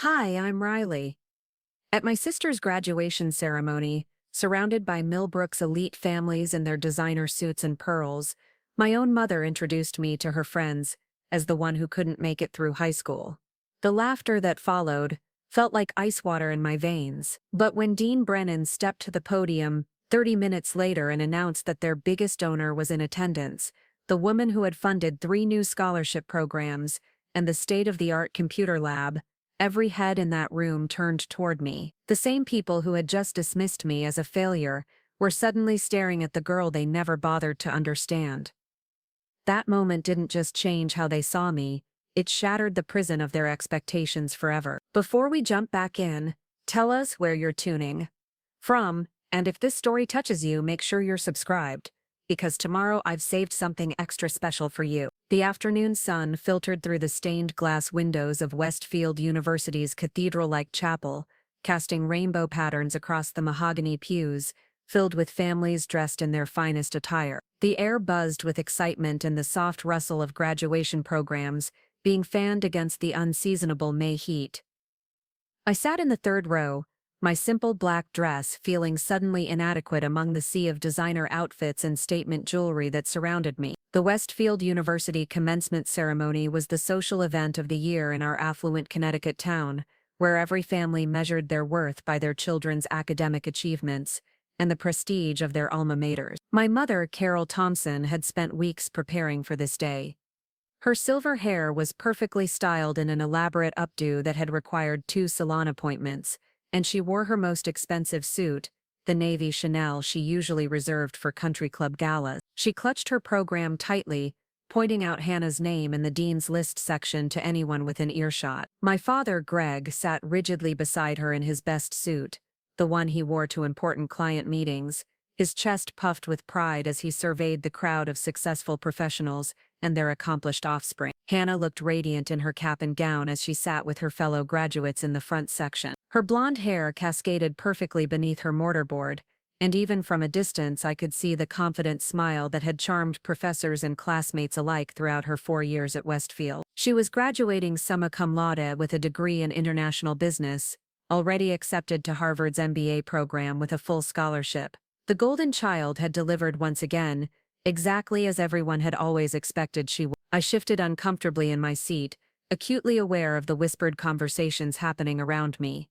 Hi, I'm Riley. At my sister's graduation ceremony, surrounded by Millbrook's elite families in their designer suits and pearls, my own mother introduced me to her friends as the one who couldn't make it through high school. The laughter that followed felt like ice water in my veins. But when Dean Brennan stepped to the podium 30 minutes later and announced that their biggest donor was in attendance, the woman who had funded 3 new scholarship programs and the state-of-the-art computer lab, every head in that room turned toward me. The same people who had just dismissed me as a failure were suddenly staring at the girl they never bothered to understand. That moment didn't just change how they saw me, it shattered the prison of their expectations forever. Before we jump back in, tell us where you're tuning from, and if this story touches you, make sure you're subscribed, because tomorrow I've saved something extra special for you. The afternoon sun filtered through the stained glass windows of Westfield University's cathedral-like chapel, casting rainbow patterns across the mahogany pews, filled with families dressed in their finest attire. The air buzzed with excitement and the soft rustle of graduation programs being fanned against the unseasonable May heat. I sat in the third row, my simple black dress feeling suddenly inadequate among the sea of designer outfits and statement jewelry that surrounded me. The Westfield University commencement ceremony was the social event of the year in our affluent Connecticut town, where every family measured their worth by their children's academic achievements and the prestige of their alma maters. My mother, Carol Thompson, had spent weeks preparing for this day. Her silver hair was perfectly styled in an elaborate updo that had required 2 salon appointments, and she wore her most expensive suit, the navy Chanel she usually reserved for country club galas. She clutched her program tightly, pointing out Hannah's name in the Dean's List section to anyone within earshot. My father, Greg, sat rigidly beside her in his best suit, the one he wore to important client meetings, his chest puffed with pride as he surveyed the crowd of successful professionals and their accomplished offspring. Hannah looked radiant in her cap and gown as she sat with her fellow graduates in the front section. Her blonde hair cascaded perfectly beneath her mortarboard, and even from a distance I could see the confident smile that had charmed professors and classmates alike throughout her 4 years at Westfield. She was graduating summa cum laude with a degree in international business, already accepted to Harvard's MBA program with a full scholarship. The golden child had delivered once again, exactly as everyone had always expected she would. I shifted uncomfortably in my seat, acutely aware of the whispered conversations happening around me.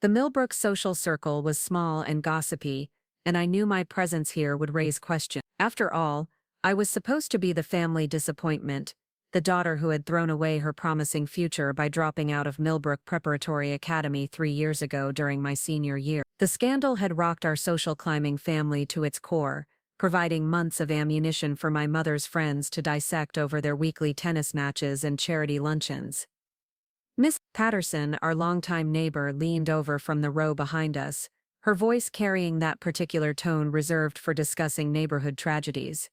The Millbrook social circle was small and gossipy, and I knew my presence here would raise questions. After all, I was supposed to be the family disappointment, the daughter who had thrown away her promising future by dropping out of Millbrook Preparatory Academy 3 years ago during my senior year. The scandal had rocked our social climbing family to its core, providing months of ammunition for my mother's friends to dissect over their weekly tennis matches and charity luncheons. Miss Patterson, our longtime neighbor, leaned over from the row behind us, her voice carrying that particular tone reserved for discussing neighborhood tragedies.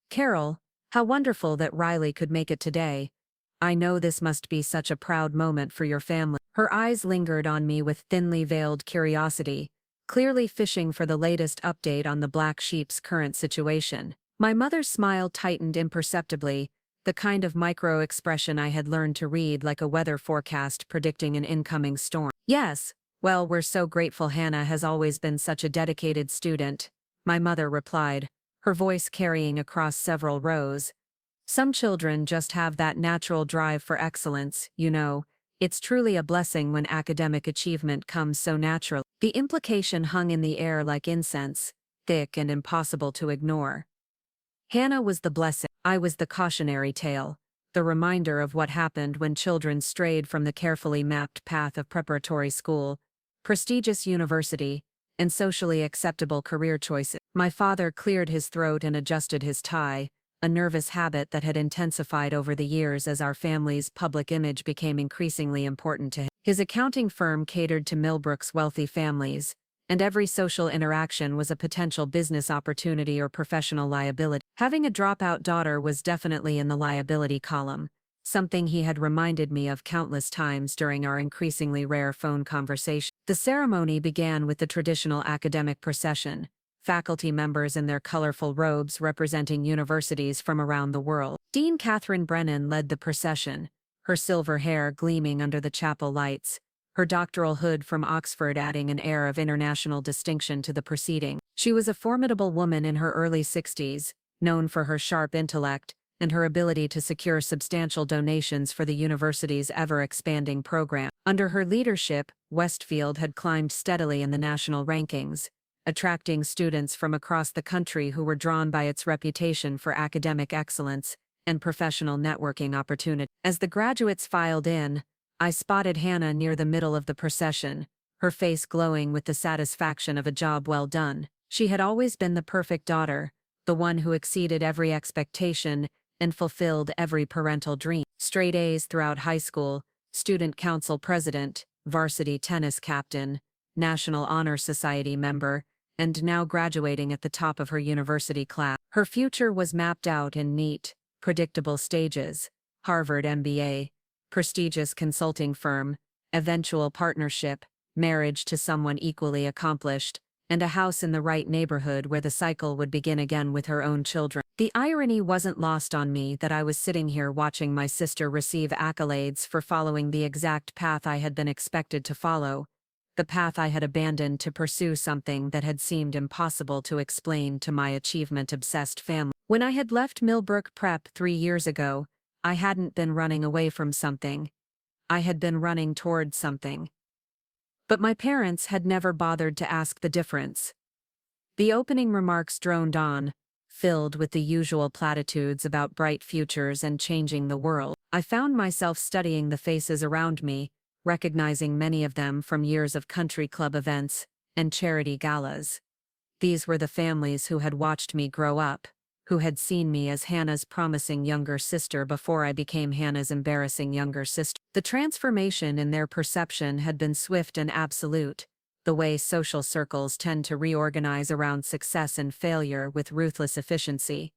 "Carol, how wonderful that Riley could make it today. I know this must be such a proud moment for your family." Her eyes lingered on me with thinly veiled curiosity, clearly fishing for the latest update on the black sheep's current situation. My mother's smile tightened imperceptibly, the kind of micro-expression I had learned to read like a weather forecast predicting an incoming storm. "Yes, well, we're so grateful Hannah has always been such a dedicated student," my mother replied, her voice carrying across several rows. "Some children just have that natural drive for excellence, you know. It's truly a blessing when academic achievement comes so naturally." The implication hung in the air like incense, thick and impossible to ignore. Hannah was the blessing, I was the cautionary tale, the reminder of what happened when children strayed from the carefully mapped path of preparatory school, prestigious university, and socially acceptable career choices. My father cleared his throat and adjusted his tie, a nervous habit that had intensified over the years as our family's public image became increasingly important to him. His accounting firm catered to Millbrook's wealthy families, and every social interaction was a potential business opportunity or professional liability. Having a dropout daughter was definitely in the liability column, something he had reminded me of countless times during our increasingly rare phone conversation. The ceremony began with the traditional academic procession, faculty members in their colorful robes representing universities from around the world. Dean Brennan led the procession, her silver hair gleaming under the chapel lights, her doctoral hood from Oxford adding an air of international distinction to the proceeding. She was a formidable woman in her early 60s, known for her sharp intellect and her ability to secure substantial donations for the university's ever-expanding program. Under her leadership, Westfield had climbed steadily in the national rankings, attracting students from across the country who were drawn by its reputation for academic excellence and professional networking opportunity. As the graduates filed in, I spotted Hannah near the middle of the procession, her face glowing with the satisfaction of a job well done. She had always been the perfect daughter, the one who exceeded every expectation and fulfilled every parental dream. Straight A's throughout high school, student council president, varsity tennis captain, National Honor Society member, and now graduating at the top of her university class. Her future was mapped out in neat, predictable stages: Harvard MBA, prestigious consulting firm, eventual partnership, marriage to someone equally accomplished, and a house in the right neighborhood where the cycle would begin again with her own children. The irony wasn't lost on me that I was sitting here watching my sister receive accolades for following the exact path I had been expected to follow, the path I had abandoned to pursue something that had seemed impossible to explain to my achievement-obsessed family. When I had left Millbrook Prep 3 years ago, I hadn't been running away from something. I had been running toward something. But my parents had never bothered to ask the difference. The opening remarks droned on, filled with the usual platitudes about bright futures and changing the world. I found myself studying the faces around me, recognizing many of them from years of country club events and charity galas. These were the families who had watched me grow up, who had seen me as Hannah's promising younger sister before I became Hannah's embarrassing younger sister. The transformation in their perception had been swift and absolute, the way social circles tend to reorganize around success and failure with ruthless efficiency.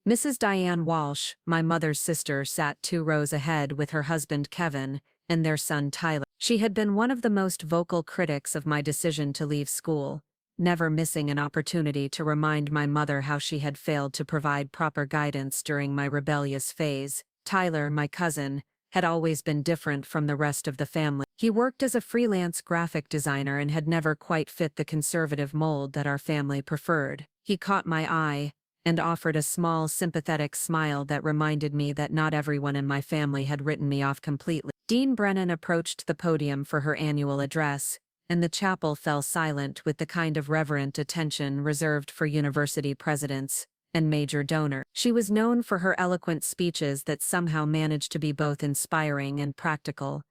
Mrs. Diane Walsh, my mother's sister, sat 2 rows ahead with her husband Kevin and their son Tyler. She had been one of the most vocal critics of my decision to leave school, never missing an opportunity to remind my mother how she had failed to provide proper guidance during my rebellious phase. Tyler, my cousin, had always been different from the rest of the family. He worked as a freelance graphic designer and had never quite fit the conservative mold that our family preferred. He caught my eye and offered a small, sympathetic smile that reminded me that not everyone in my family had written me off completely. Dean Brennan approached the podium for her annual address, and the chapel fell silent with the kind of reverent attention reserved for university presidents and major donors. She was known for her eloquent speeches that somehow managed to be both inspiring and practical,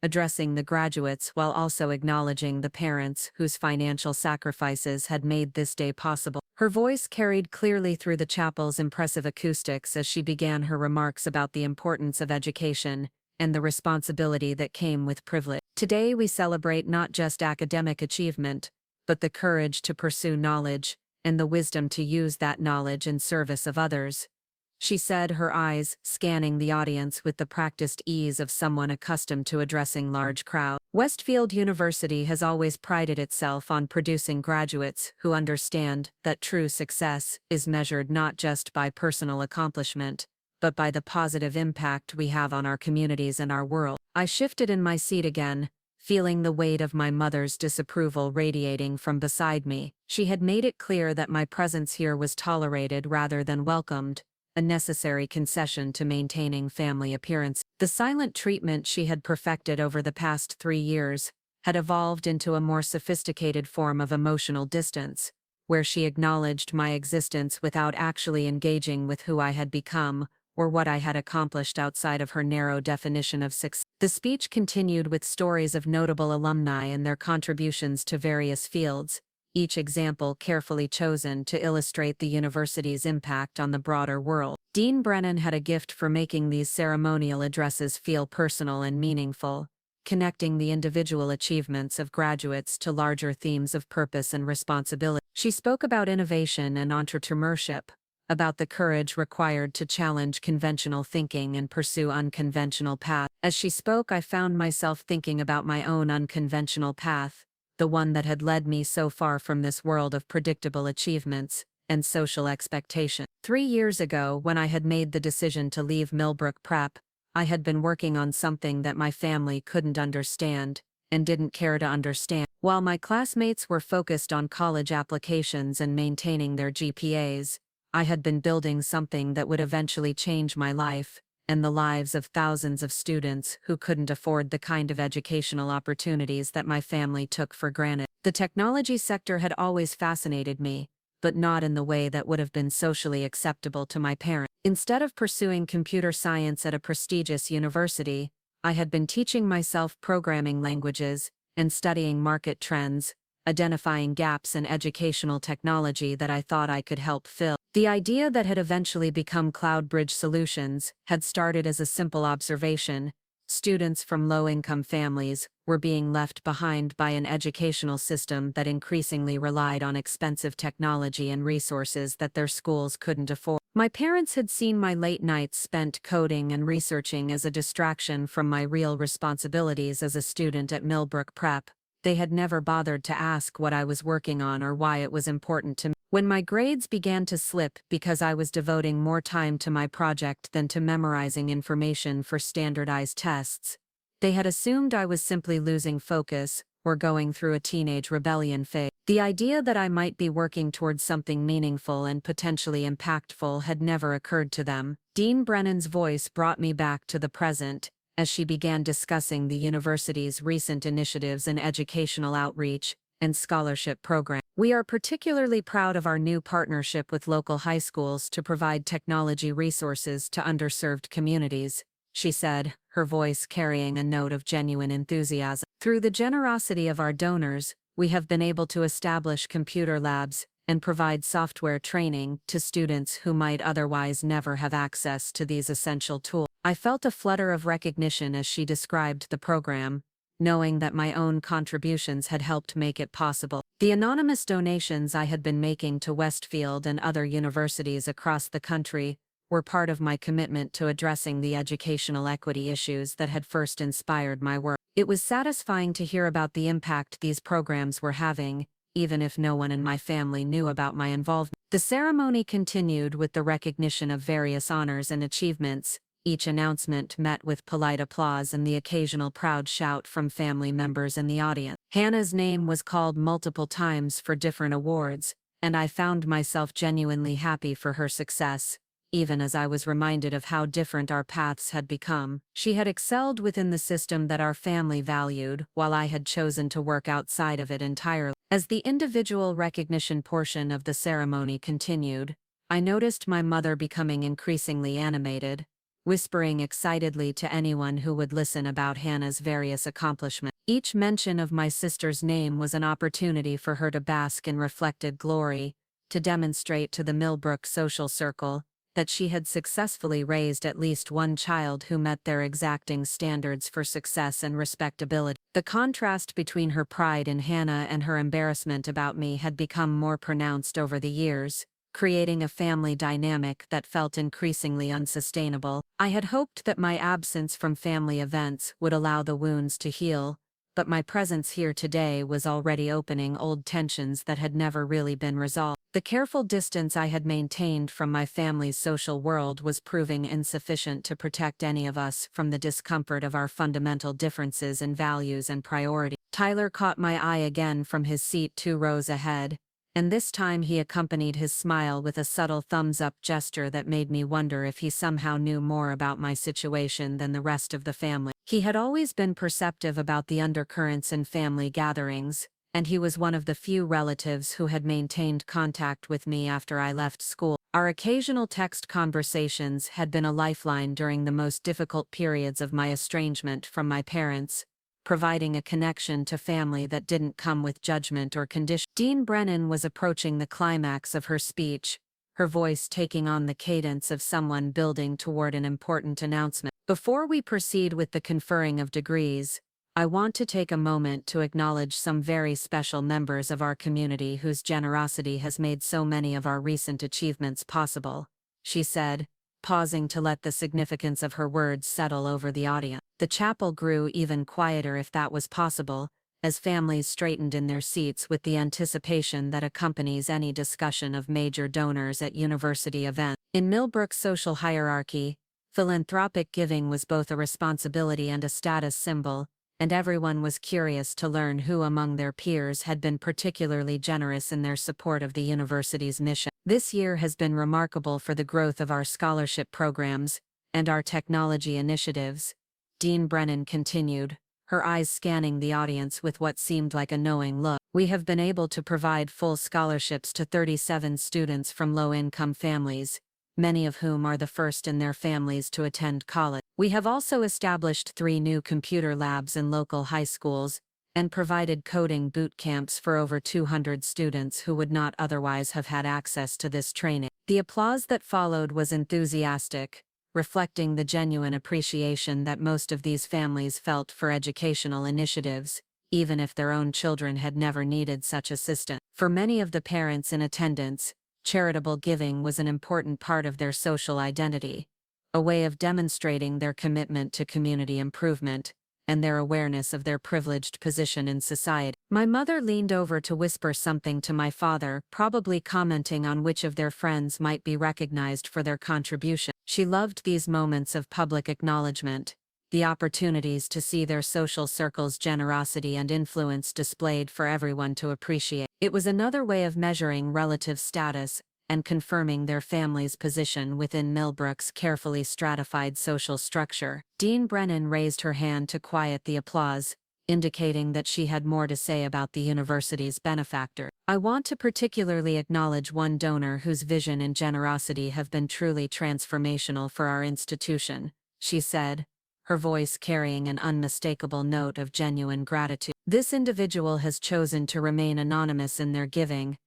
addressing the graduates while also acknowledging the parents whose financial sacrifices had made this day possible. Her voice carried clearly through the chapel's impressive acoustics as she began her remarks about the importance of education and the responsibility that came with privilege. Today we celebrate not just academic achievement, but the courage to pursue knowledge and the wisdom to use that knowledge in service of others, she said, her eyes scanning the audience with the practiced ease of someone accustomed to addressing large crowds. Westfield University has always prided itself on producing graduates who understand that true success is measured not just by personal accomplishment, but by the positive impact we have on our communities and our world. I shifted in my seat again, feeling the weight of my mother's disapproval radiating from beside me. She had made it clear that my presence here was tolerated rather than welcomed, a necessary concession to maintaining family appearance. The silent treatment she had perfected over the past 3 years had evolved into a more sophisticated form of emotional distance, where she acknowledged my existence without actually engaging with who I had become or what I had accomplished outside of her narrow definition of success. The speech continued with stories of notable alumni and their contributions to various fields, each example carefully chosen to illustrate the university's impact on the broader world. Dean Brennan had a gift for making these ceremonial addresses feel personal and meaningful, connecting the individual achievements of graduates to larger themes of purpose and responsibility. She spoke about innovation and entrepreneurship, about the courage required to challenge conventional thinking and pursue unconventional paths. As she spoke, I found myself thinking about my own unconventional path, the one that had led me so far from this world of predictable achievements and social expectation. 3 years ago, when I had made the decision to leave Millbrook Prep, I had been working on something that my family couldn't understand and didn't care to understand. While my classmates were focused on college applications and maintaining their GPAs, I had been building something that would eventually change my life and the lives of thousands of students who couldn't afford the kind of educational opportunities that my family took for granted. The technology sector had always fascinated me, but not in the way that would have been socially acceptable to my parents. Instead of pursuing computer science at a prestigious university, I had been teaching myself programming languages and studying market trends, identifying gaps in educational technology that I thought I could help fill. The idea that had eventually become CloudBridge Solutions had started as a simple observation. Students from low-income families were being left behind by an educational system that increasingly relied on expensive technology and resources that their schools couldn't afford. My parents had seen my late nights spent coding and researching as a distraction from my real responsibilities as a student at Millbrook Prep. They had never bothered to ask what I was working on or why it was important to me. When my grades began to slip because I was devoting more time to my project than to memorizing information for standardized tests, they had assumed I was simply losing focus or going through a teenage rebellion phase. The idea that I might be working towards something meaningful and potentially impactful had never occurred to them. Dean Brennan's voice brought me back to the present as she began discussing the university's recent initiatives in educational outreach and scholarship programs. We are particularly proud of our new partnership with local high schools to provide technology resources to underserved communities, she said, her voice carrying a note of genuine enthusiasm. Through the generosity of our donors, we have been able to establish computer labs and provide software training to students who might otherwise never have access to these essential tools. I felt a flutter of recognition as she described the program, knowing that my own contributions had helped make it possible. The anonymous donations I had been making to Westfield and other universities across the country were part of my commitment to addressing the educational equity issues that had first inspired my work. It was satisfying to hear about the impact these programs were having, even if no one in my family knew about my involvement. The ceremony continued with the recognition of various honors and achievements, each announcement met with polite applause and the occasional proud shout from family members in the audience. Hannah's name was called multiple times for different awards, and I found myself genuinely happy for her success, even as I was reminded of how different our paths had become. She had excelled within the system that our family valued, while I had chosen to work outside of it entirely. As the individual recognition portion of the ceremony continued, I noticed my mother becoming increasingly animated, whispering excitedly to anyone who would listen about Hannah's various accomplishments. Each mention of my sister's name was an opportunity for her to bask in reflected glory, to demonstrate to the Millbrook social circle that she had successfully raised at least one child who met their exacting standards for success and respectability. The contrast between her pride in Hannah and her embarrassment about me had become more pronounced over the years, creating a family dynamic that felt increasingly unsustainable. I had hoped that my absence from family events would allow the wounds to heal, but my presence here today was already opening old tensions that had never really been resolved. The careful distance I had maintained from my family's social world was proving insufficient to protect any of us from the discomfort of our fundamental differences in values and priorities. Tyler caught my eye again from his seat 2 rows ahead, and this time he accompanied his smile with a subtle thumbs-up gesture that made me wonder if he somehow knew more about my situation than the rest of the family. He had always been perceptive about the undercurrents in family gatherings, and he was one of the few relatives who had maintained contact with me after I left school. Our occasional text conversations had been a lifeline during the most difficult periods of my estrangement from my parents, providing a connection to family that didn't come with judgment or condition. Dean Brennan was approaching the climax of her speech, her voice taking on the cadence of someone building toward an important announcement. Before we proceed with the conferring of degrees, I want to take a moment to acknowledge some very special members of our community whose generosity has made so many of our recent achievements possible, she said, pausing to let the significance of her words settle over the audience. The chapel grew even quieter, if that was possible, as families straightened in their seats with the anticipation that accompanies any discussion of major donors at university events. In Millbrook's social hierarchy, Philanthropic giving was both a responsibility and a status symbol, and everyone was curious to learn who among their peers had been particularly generous in their support of the university's mission. This year has been remarkable for the growth of our scholarship programs and our technology initiatives, Dean Brennan continued, her eyes scanning the audience with what seemed like a knowing look. We have been able to provide full scholarships to 37 students from low-income families, many of whom are the first in their families to attend college. We have also established 3 new computer labs in local high schools and provided coding boot camps for over 200 students who would not otherwise have had access to this training. The applause that followed was enthusiastic, reflecting the genuine appreciation that most of these families felt for educational initiatives, even if their own children had never needed such assistance. For many of the parents in attendance, charitable giving was an important part of their social identity, a way of demonstrating their commitment to community improvement and their awareness of their privileged position in society. My mother leaned over to whisper something to my father, probably commenting on which of their friends might be recognized for their contribution. She loved these moments of public acknowledgement, the opportunities to see their social circle's generosity and influence displayed for everyone to appreciate. It was another way of measuring relative status and confirming their family's position within Millbrook's carefully stratified social structure. Dean Brennan raised her hand to quiet the applause, indicating that she had more to say about the university's benefactor. I want to particularly acknowledge one donor whose vision and generosity have been truly transformational for our institution, she said, her voice carrying an unmistakable note of genuine gratitude. This individual has chosen to remain anonymous in their giving,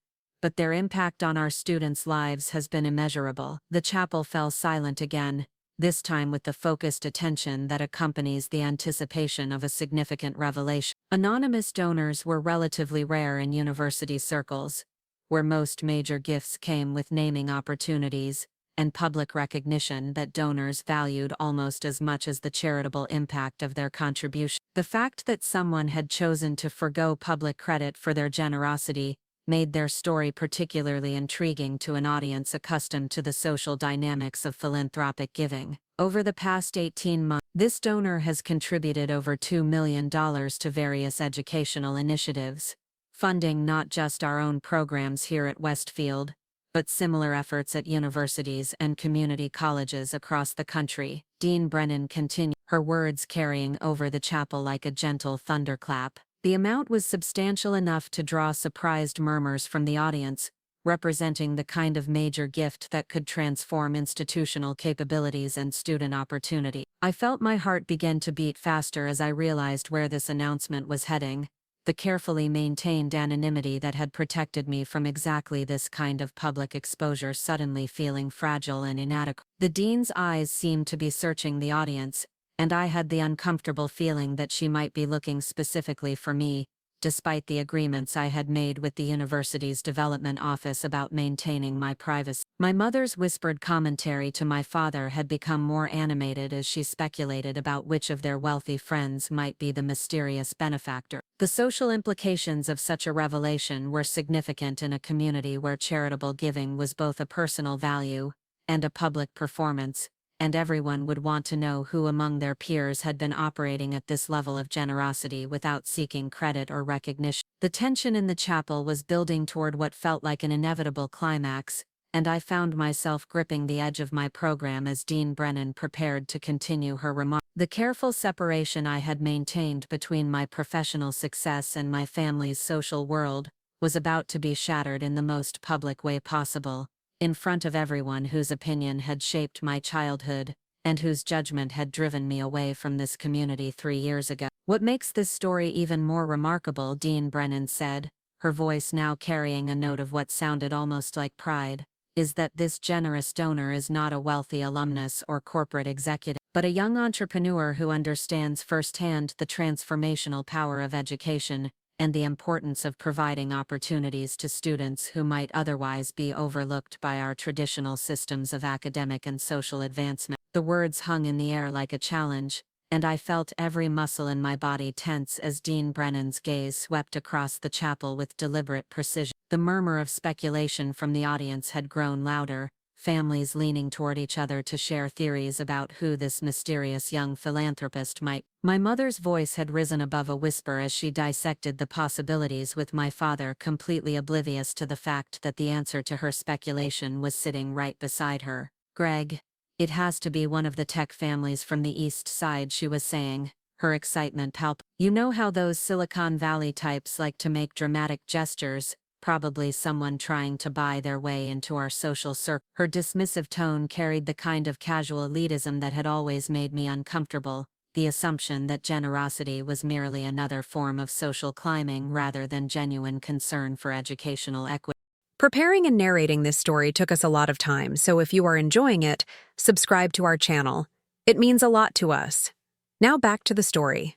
but their impact on our students' lives has been immeasurable. The chapel fell silent again, this time with the focused attention that accompanies the anticipation of a significant revelation. Anonymous donors were relatively rare in university circles, where most major gifts came with naming opportunities and public recognition that donors valued almost as much as the charitable impact of their contribution. The fact that someone had chosen to forgo public credit for their generosity made their story particularly intriguing to an audience accustomed to the social dynamics of philanthropic giving. Over the past 18 months, this donor has contributed over $2 million to various educational initiatives, funding not just our own programs here at Westfield, but similar efforts at universities and community colleges across the country. Dean Brennan continued, her words carrying over the chapel like a gentle thunderclap. The amount was substantial enough to draw surprised murmurs from the audience, representing the kind of major gift that could transform institutional capabilities and student opportunity. I felt my heart begin to beat faster as I realized where this announcement was heading, the carefully maintained anonymity that had protected me from exactly this kind of public exposure suddenly feeling fragile and inadequate. The dean's eyes seemed to be searching the audience, and I had the uncomfortable feeling that she might be looking specifically for me, despite the agreements I had made with the university's development office about maintaining my privacy. My mother's whispered commentary to my father had become more animated as she speculated about which of their wealthy friends might be the mysterious benefactor. The social implications of such a revelation were significant in a community where charitable giving was both a personal value and a public performance, and everyone would want to know who among their peers had been operating at this level of generosity without seeking credit or recognition. The tension in the chapel was building toward what felt like an inevitable climax, and I found myself gripping the edge of my program as Dean Brennan prepared to continue her remarks. The careful separation I had maintained between my professional success and my family's social world was about to be shattered in the most public way possible, in front of everyone whose opinion had shaped my childhood, and whose judgment had driven me away from this community 3 years ago. What makes this story even more remarkable, Dean Brennan said, her voice now carrying a note of what sounded almost like pride, is that this generous donor is not a wealthy alumnus or corporate executive, but a young entrepreneur who understands firsthand the transformational power of education and the importance of providing opportunities to students who might otherwise be overlooked by our traditional systems of academic and social advancement. The words hung in the air like a challenge, and I felt every muscle in my body tense as Dean Brennan's gaze swept across the chapel with deliberate precision. The murmur of speculation from the audience had grown louder, families leaning toward each other to share theories about who this mysterious young philanthropist might. My mother's voice had risen above a whisper as she dissected the possibilities, with my father completely oblivious to the fact that the answer to her speculation was sitting right beside her. "Greg, it has to be one of the tech families from the East Side," she was saying, her excitement palpable. "You know how those Silicon Valley types like to make dramatic gestures? Probably someone trying to buy their way into our social circle." Her dismissive tone carried the kind of casual elitism that had always made me uncomfortable, the assumption that generosity was merely another form of social climbing rather than genuine concern for educational equity. Preparing and narrating this story took us a lot of time, so if you are enjoying it, subscribe to our channel. It means a lot to us. Now back to the story.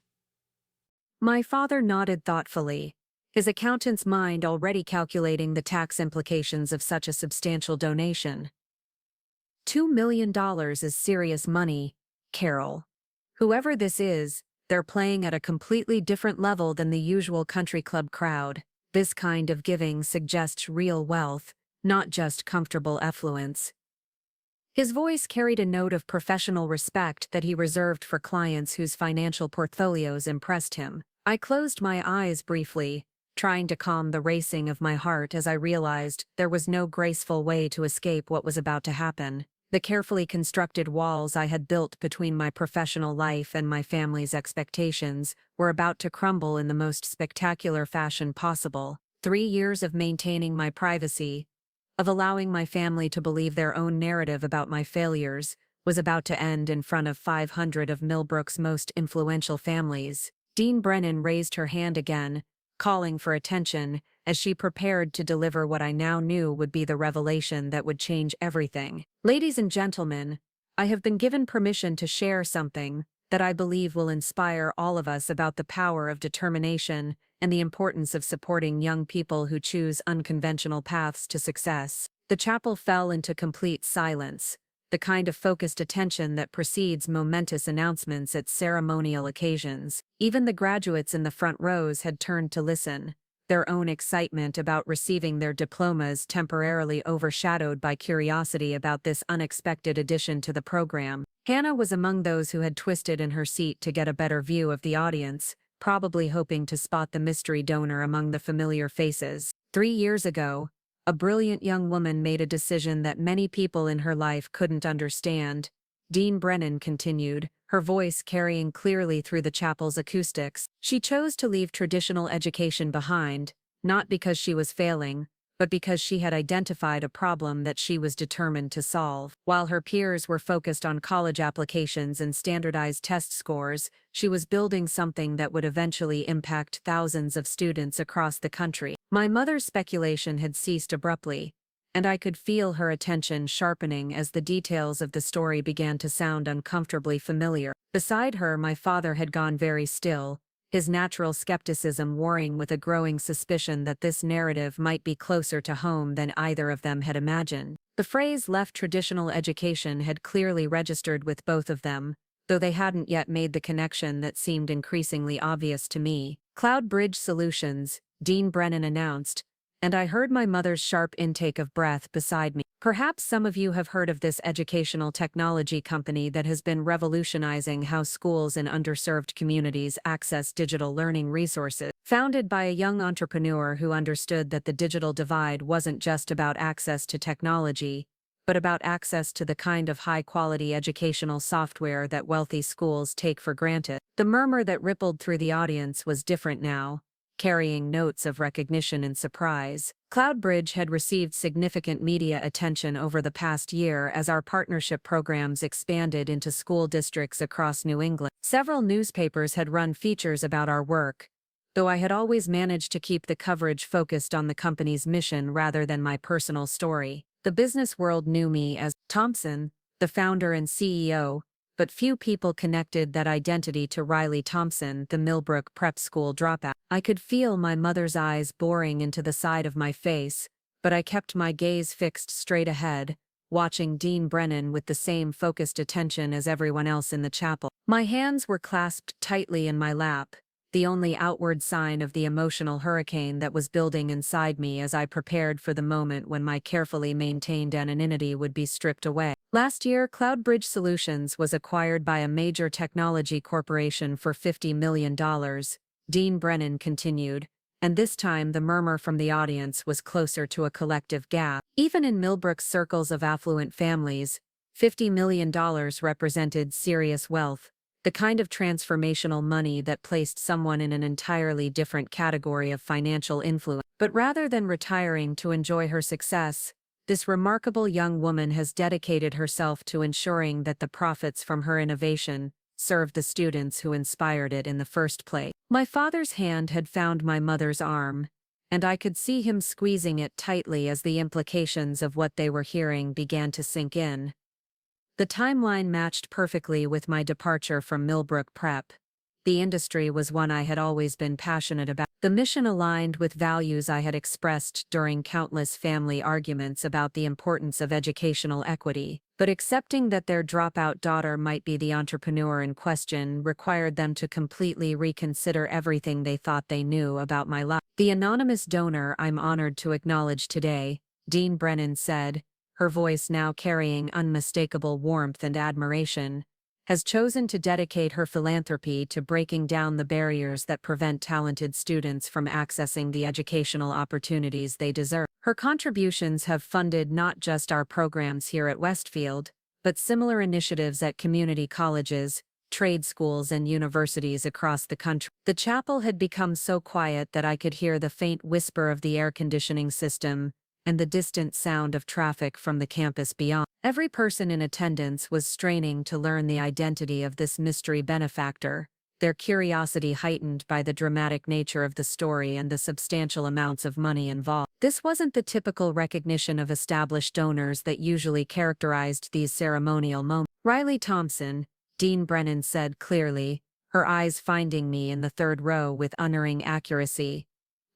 My father nodded thoughtfully, his accountant's mind already calculating the tax implications of such a substantial donation. $2 million is serious money, Carol. Whoever this is, they're playing at a completely different level than the usual country club crowd. This kind of giving suggests real wealth, not just comfortable affluence. His voice carried a note of professional respect that he reserved for clients whose financial portfolios impressed him. I closed my eyes briefly, trying to calm the racing of my heart as I realized there was no graceful way to escape what was about to happen. The carefully constructed walls I had built between my professional life and my family's expectations were about to crumble in the most spectacular fashion possible. 3 years of maintaining my privacy, of allowing my family to believe their own narrative about my failures, was about to end in front of 500 of Millbrook's most influential families. Dean Brennan raised her hand again, calling for attention, as she prepared to deliver what I now knew would be the revelation that would change everything. "Ladies and gentlemen, I have been given permission to share something that I believe will inspire all of us about the power of determination and the importance of supporting young people who choose unconventional paths to success." The chapel fell into complete silence, the kind of focused attention that precedes momentous announcements at ceremonial occasions. Even the graduates in the front rows had turned to listen, their own excitement about receiving their diplomas temporarily overshadowed by curiosity about this unexpected addition to the program. Hannah was among those who had twisted in her seat to get a better view of the audience, probably hoping to spot the mystery donor among the familiar faces. 3 years ago, a brilliant young woman made a decision that many people in her life couldn't understand. Dean Brennan continued, her voice carrying clearly through the chapel's acoustics. She chose to leave traditional education behind, not because she was failing, but because she had identified a problem that she was determined to solve. While her peers were focused on college applications and standardized test scores, she was building something that would eventually impact thousands of students across the country. My mother's speculation had ceased abruptly, and I could feel her attention sharpening as the details of the story began to sound uncomfortably familiar. Beside her, my father had gone very still, his natural skepticism warring with a growing suspicion that this narrative might be closer to home than either of them had imagined. The phrase "left traditional education" had clearly registered with both of them, though they hadn't yet made the connection that seemed increasingly obvious to me. "Cloud Bridge Solutions," Dean Brennan announced, and I heard my mother's sharp intake of breath beside me. Perhaps some of you have heard of this educational technology company that has been revolutionizing how schools in underserved communities access digital learning resources. Founded by a young entrepreneur who understood that the digital divide wasn't just about access to technology, but about access to the kind of high-quality educational software that wealthy schools take for granted. The murmur that rippled through the audience was different now, carrying notes of recognition and surprise. CloudBridge had received significant media attention over the past year as our partnership programs expanded into school districts across New England. Several newspapers had run features about our work, though I had always managed to keep the coverage focused on the company's mission rather than my personal story. The business world knew me as Thompson, the founder and CEO, but few people connected that identity to Riley Thompson, the Millbrook prep school dropout. I could feel my mother's eyes boring into the side of my face, but I kept my gaze fixed straight ahead, watching Dean Brennan with the same focused attention as everyone else in the chapel. My hands were clasped tightly in my lap, the only outward sign of the emotional hurricane that was building inside me as I prepared for the moment when my carefully maintained anonymity would be stripped away. Last year, CloudBridge Solutions was acquired by a major technology corporation for $50 million, Dean Brennan continued, and this time the murmur from the audience was closer to a collective gasp. Even in Millbrook's circles of affluent families, $50 million represented serious wealth, the kind of transformational money that placed someone in an entirely different category of financial influence. But rather than retiring to enjoy her success, this remarkable young woman has dedicated herself to ensuring that the profits from her innovation served the students who inspired it in the first place. My father's hand had found my mother's arm, and I could see him squeezing it tightly as the implications of what they were hearing began to sink in. The timeline matched perfectly with my departure from Millbrook Prep. The industry was one I had always been passionate about. The mission aligned with values I had expressed during countless family arguments about the importance of educational equity, but accepting that their dropout daughter might be the entrepreneur in question required them to completely reconsider everything they thought they knew about my life. The anonymous donor I'm honored to acknowledge today, Dean Brennan said, her voice now carrying unmistakable warmth and admiration, has chosen to dedicate her philanthropy to breaking down the barriers that prevent talented students from accessing the educational opportunities they deserve. Her contributions have funded not just our programs here at Westfield, but similar initiatives at community colleges, trade schools, and universities across the country. The chapel had become so quiet that I could hear the faint whisper of the air conditioning system and the distant sound of traffic from the campus beyond. Every person in attendance was straining to learn the identity of this mystery benefactor, their curiosity heightened by the dramatic nature of the story and the substantial amounts of money involved. This wasn't the typical recognition of established donors that usually characterized these ceremonial moments. Riley Thompson, Dean Brennan said clearly, her eyes finding me in the third row with unerring accuracy.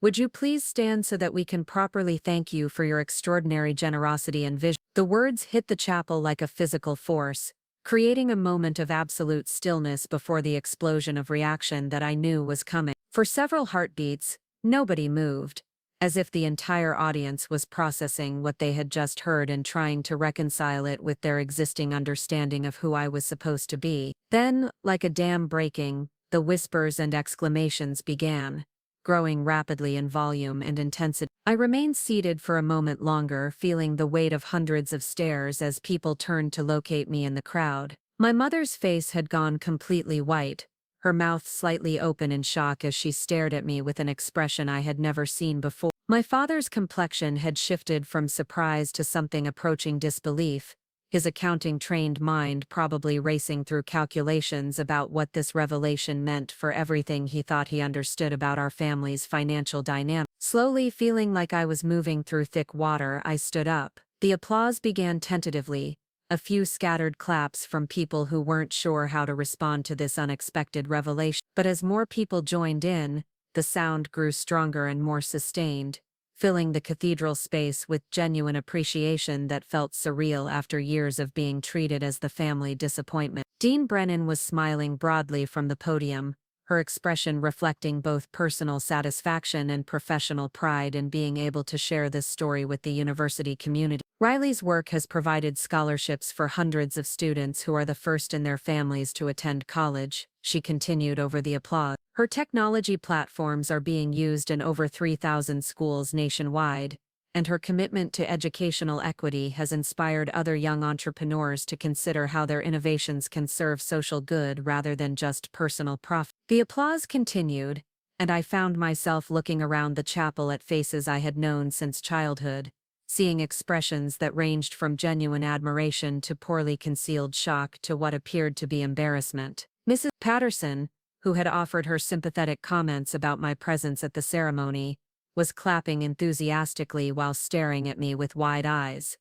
Would you please stand so that we can properly thank you for your extraordinary generosity and vision? The words hit the chapel like a physical force, creating a moment of absolute stillness before the explosion of reaction that I knew was coming. For several heartbeats, nobody moved, as if the entire audience was processing what they had just heard and trying to reconcile it with their existing understanding of who I was supposed to be. Then, like a dam breaking, the whispers and exclamations began, growing rapidly in volume and intensity. I remained seated for a moment longer, feeling the weight of hundreds of stares as people turned to locate me in the crowd. My mother's face had gone completely white, her mouth slightly open in shock as she stared at me with an expression I had never seen before. My father's complexion had shifted from surprise to something approaching disbelief, his accounting-trained mind probably racing through calculations about what this revelation meant for everything he thought he understood about our family's financial dynamic. Slowly, feeling like I was moving through thick water, I stood up. The applause began tentatively, a few scattered claps from people who weren't sure how to respond to this unexpected revelation. But as more people joined in, the sound grew stronger and more sustained, filling the cathedral space with genuine appreciation that felt surreal after years of being treated as the family disappointment. Dean Brennan was smiling broadly from the podium, her expression reflecting both personal satisfaction and professional pride in being able to share this story with the university community. Riley's work has provided scholarships for hundreds of students who are the first in their families to attend college, she continued over the applause. Her technology platforms are being used in over 3,000 schools nationwide, and her commitment to educational equity has inspired other young entrepreneurs to consider how their innovations can serve social good rather than just personal profit. The applause continued, and I found myself looking around the chapel at faces I had known since childhood, seeing expressions that ranged from genuine admiration to poorly concealed shock to what appeared to be embarrassment. Mrs. Patterson, who had offered her sympathetic comments about my presence at the ceremony, was clapping enthusiastically while staring at me with wide eyes.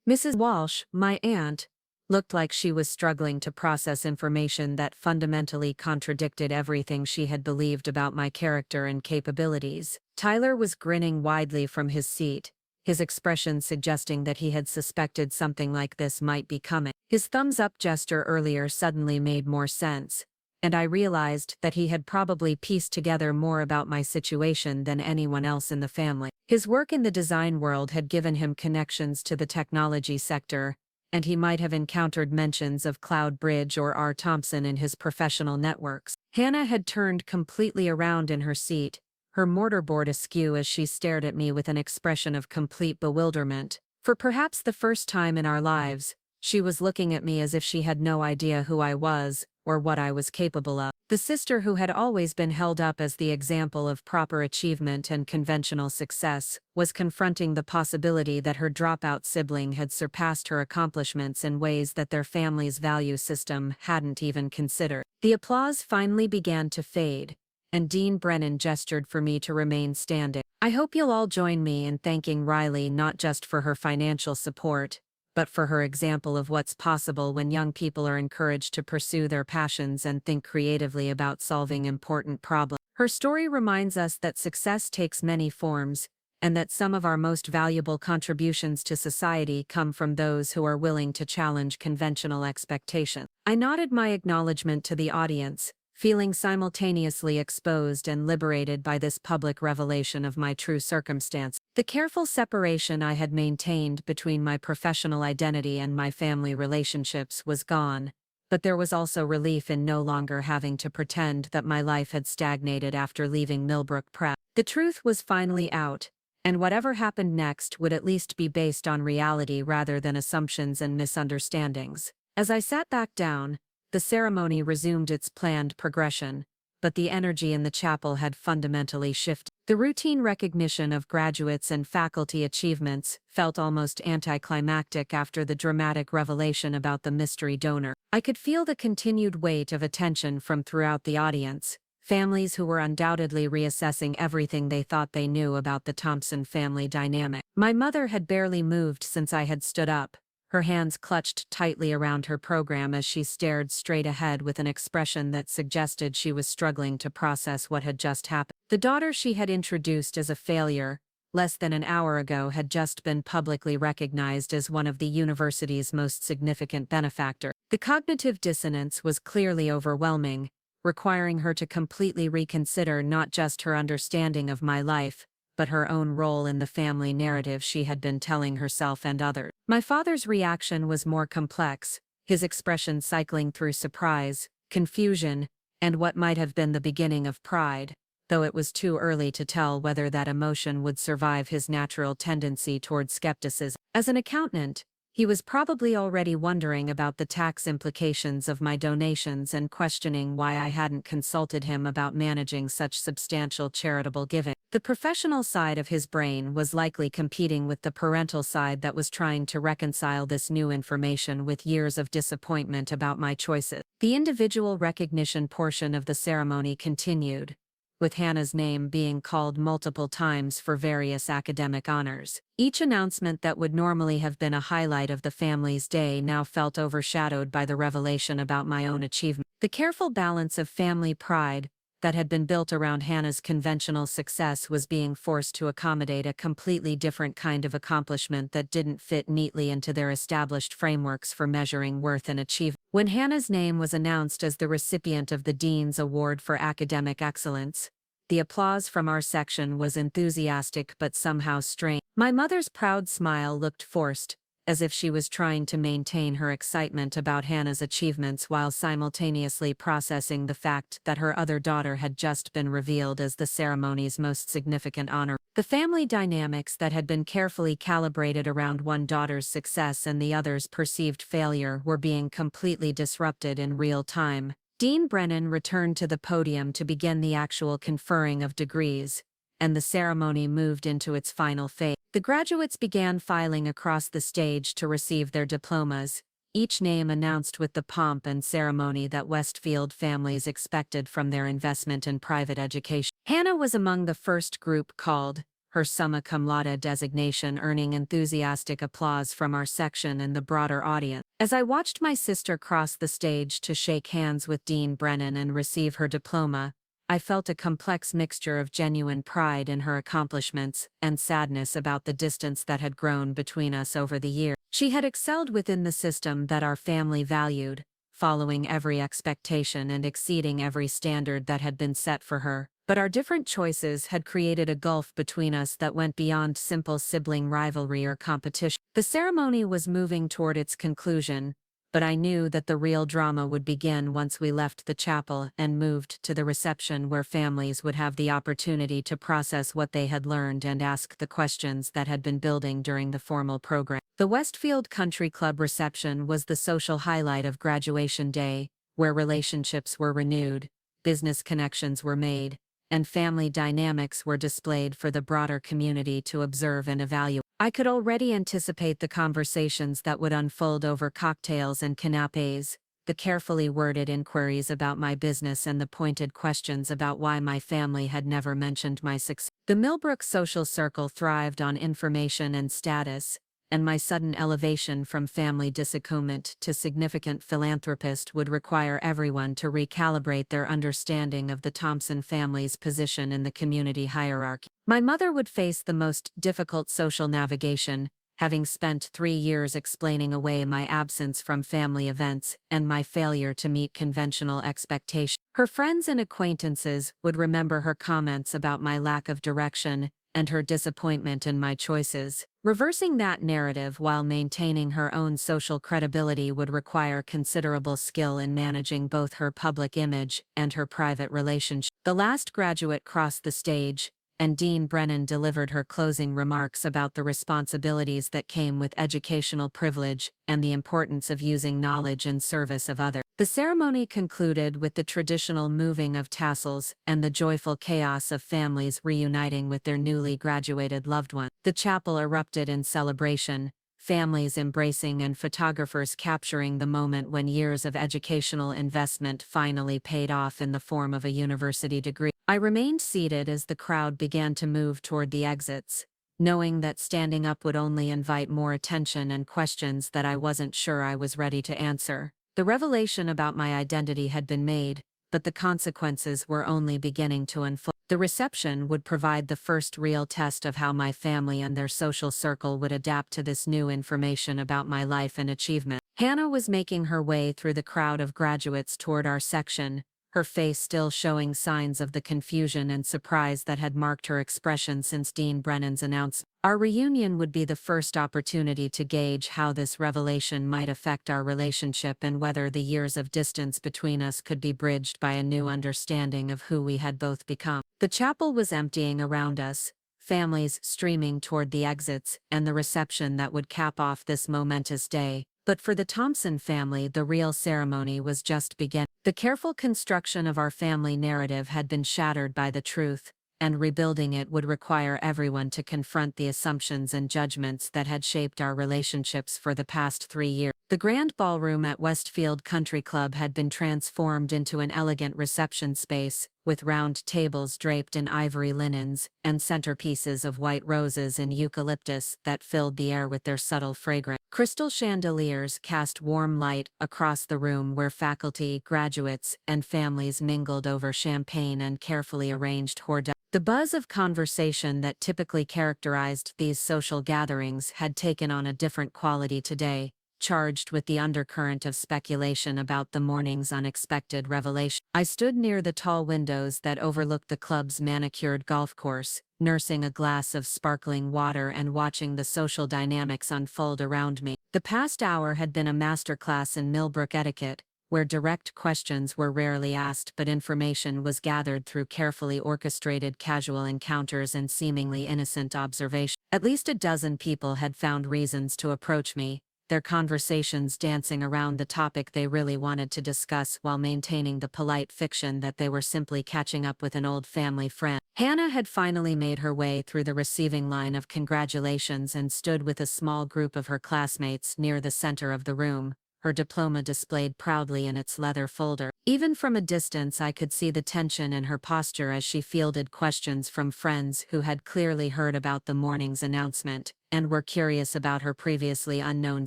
Mrs. Walsh, my aunt, looked like she was struggling to process information that fundamentally contradicted everything she had believed about my character and capabilities. Tyler was grinning widely from his seat, his expression suggesting that he had suspected something like this might be coming. His thumbs-up gesture earlier suddenly made more sense, and I realized that he had probably pieced together more about my situation than anyone else in the family. His work in the design world had given him connections to the technology sector, and he might have encountered mentions of Cloud Bridge or R. Thompson in his professional networks. Hannah had turned completely around in her seat, her mortarboard askew as she stared at me with an expression of complete bewilderment. For perhaps the first time in our lives, she was looking at me as if she had no idea who I was, or what I was capable of. The sister who had always been held up as the example of proper achievement and conventional success was confronting the possibility that her dropout sibling had surpassed her accomplishments in ways that their family's value system hadn't even considered. The applause finally began to fade, and Dean Brennan gestured for me to remain standing. I hope you'll all join me in thanking Riley not just for her financial support, but for her example of what's possible when young people are encouraged to pursue their passions and think creatively about solving important problems. Her story reminds us that success takes many forms, and that some of our most valuable contributions to society come from those who are willing to challenge conventional expectations. I nodded my acknowledgement to the audience, feeling simultaneously exposed and liberated by this public revelation of my true circumstance. The careful separation I had maintained between my professional identity and my family relationships was gone, but there was also relief in no longer having to pretend that my life had stagnated after leaving Millbrook Prep. The truth was finally out, and whatever happened next would at least be based on reality rather than assumptions and misunderstandings. As I sat back down, the ceremony resumed its planned progression, but the energy in the chapel had fundamentally shifted. The routine recognition of graduates' and faculty achievements felt almost anticlimactic after the dramatic revelation about the mystery donor. I could feel the continued weight of attention from throughout the audience, families who were undoubtedly reassessing everything they thought they knew about the Thompson family dynamic. My mother had barely moved since I had stood up, her hands clutched tightly around her program as she stared straight ahead with an expression that suggested she was struggling to process what had just happened. The daughter she had introduced as a failure, less than an hour ago, had just been publicly recognized as one of the university's most significant benefactors. The cognitive dissonance was clearly overwhelming, requiring her to completely reconsider not just her understanding of my life, but her own role in the family narrative she had been telling herself and others. My father's reaction was more complex, his expression cycling through surprise, confusion, and what might have been the beginning of pride, though it was too early to tell whether that emotion would survive his natural tendency toward skepticism. As an accountant, he was probably already wondering about the tax implications of my donations and questioning why I hadn't consulted him about managing such substantial charitable giving. The professional side of his brain was likely competing with the parental side that was trying to reconcile this new information with years of disappointment about my choices. The individual recognition portion of the ceremony continued, with Hannah's name being called multiple times for various academic honors. Each announcement that would normally have been a highlight of the family's day now felt overshadowed by the revelation about my own achievement. The careful balance of family pride that had been built around Hannah's conventional success was being forced to accommodate a completely different kind of accomplishment that didn't fit neatly into their established frameworks for measuring worth and achievement. When Hannah's name was announced as the recipient of the Dean's Award for Academic Excellence, the applause from our section was enthusiastic but somehow strained. My mother's proud smile looked forced, as if she was trying to maintain her excitement about Hannah's achievements while simultaneously processing the fact that her other daughter had just been revealed as the ceremony's most significant honor. The family dynamics that had been carefully calibrated around one daughter's success and the other's perceived failure were being completely disrupted in real time. Dean Brennan returned to the podium to begin the actual conferring of degrees, and the ceremony moved into its final phase. The graduates began filing across the stage to receive their diplomas, each name announced with the pomp and ceremony that Westfield families expected from their investment in private education. Hannah was among the first group called, her summa cum laude designation earning enthusiastic applause from our section and the broader audience. As I watched my sister cross the stage to shake hands with Dean Brennan and receive her diploma, I felt a complex mixture of genuine pride in her accomplishments and sadness about the distance that had grown between us over the years. She had excelled within the system that our family valued, following every expectation and exceeding every standard that had been set for her. But our different choices had created a gulf between us that went beyond simple sibling rivalry or competition. The ceremony was moving toward its conclusion, but I knew that the real drama would begin once we left the chapel and moved to the reception, where families would have the opportunity to process what they had learned and ask the questions that had been building during the formal program. The Westfield Country Club reception was the social highlight of graduation day, where relationships were renewed, business connections were made, and family dynamics were displayed for the broader community to observe and evaluate. I could already anticipate the conversations that would unfold over cocktails and canapés, the carefully worded inquiries about my business and the pointed questions about why my family had never mentioned my success. The Millbrook social circle thrived on information and status, and my sudden elevation from family disaccoument to significant philanthropist would require everyone to recalibrate their understanding of the Thompson family's position in the community hierarchy. My mother would face the most difficult social navigation, having spent 3 years explaining away my absence from family events and my failure to meet conventional expectations. Her friends and acquaintances would remember her comments about my lack of direction and her disappointment in my choices. Reversing that narrative while maintaining her own social credibility would require considerable skill in managing both her public image and her private relationship. The last graduate crossed the stage, and Dean Brennan delivered her closing remarks about the responsibilities that came with educational privilege and the importance of using knowledge in service of others. The ceremony concluded with the traditional moving of tassels and the joyful chaos of families reuniting with their newly graduated loved ones. The chapel erupted in celebration, families embracing and photographers capturing the moment when years of educational investment finally paid off in the form of a university degree. I remained seated as the crowd began to move toward the exits, knowing that standing up would only invite more attention and questions that I wasn't sure I was ready to answer. The revelation about my identity had been made, but the consequences were only beginning to unfold. The reception would provide the first real test of how my family and their social circle would adapt to this new information about my life and achievement. Hannah was making her way through the crowd of graduates toward our section, her face still showing signs of the confusion and surprise that had marked her expression since Dean Brennan's announcement. Our reunion would be the first opportunity to gauge how this revelation might affect our relationship and whether the years of distance between us could be bridged by a new understanding of who we had both become. The chapel was emptying around us, families streaming toward the exits and the reception that would cap off this momentous day. But for the Thompson family, the real ceremony was just beginning. The careful construction of our family narrative had been shattered by the truth, and rebuilding it would require everyone to confront the assumptions and judgments that had shaped our relationships for the past 3 years. The grand ballroom at Westfield Country Club had been transformed into an elegant reception space, with round tables draped in ivory linens and centerpieces of white roses and eucalyptus that filled the air with their subtle fragrance. Crystal chandeliers cast warm light across the room where faculty, graduates, and families mingled over champagne and carefully arranged hors d'oeuvres. The buzz of conversation that typically characterized these social gatherings had taken on a different quality today, charged with the undercurrent of speculation about the morning's unexpected revelation. I stood near the tall windows that overlooked the club's manicured golf course, nursing a glass of sparkling water and watching the social dynamics unfold around me. The past hour had been a masterclass in Millbrook etiquette, where direct questions were rarely asked but information was gathered through carefully orchestrated casual encounters and seemingly innocent observation. At least a dozen people had found reasons to approach me, their conversations dancing around the topic they really wanted to discuss while maintaining the polite fiction that they were simply catching up with an old family friend. Hannah had finally made her way through the receiving line of congratulations and stood with a small group of her classmates near the center of the room, her diploma displayed proudly in its leather folder. Even from a distance, I could see the tension in her posture as she fielded questions from friends who had clearly heard about the morning's announcement and were curious about her previously unknown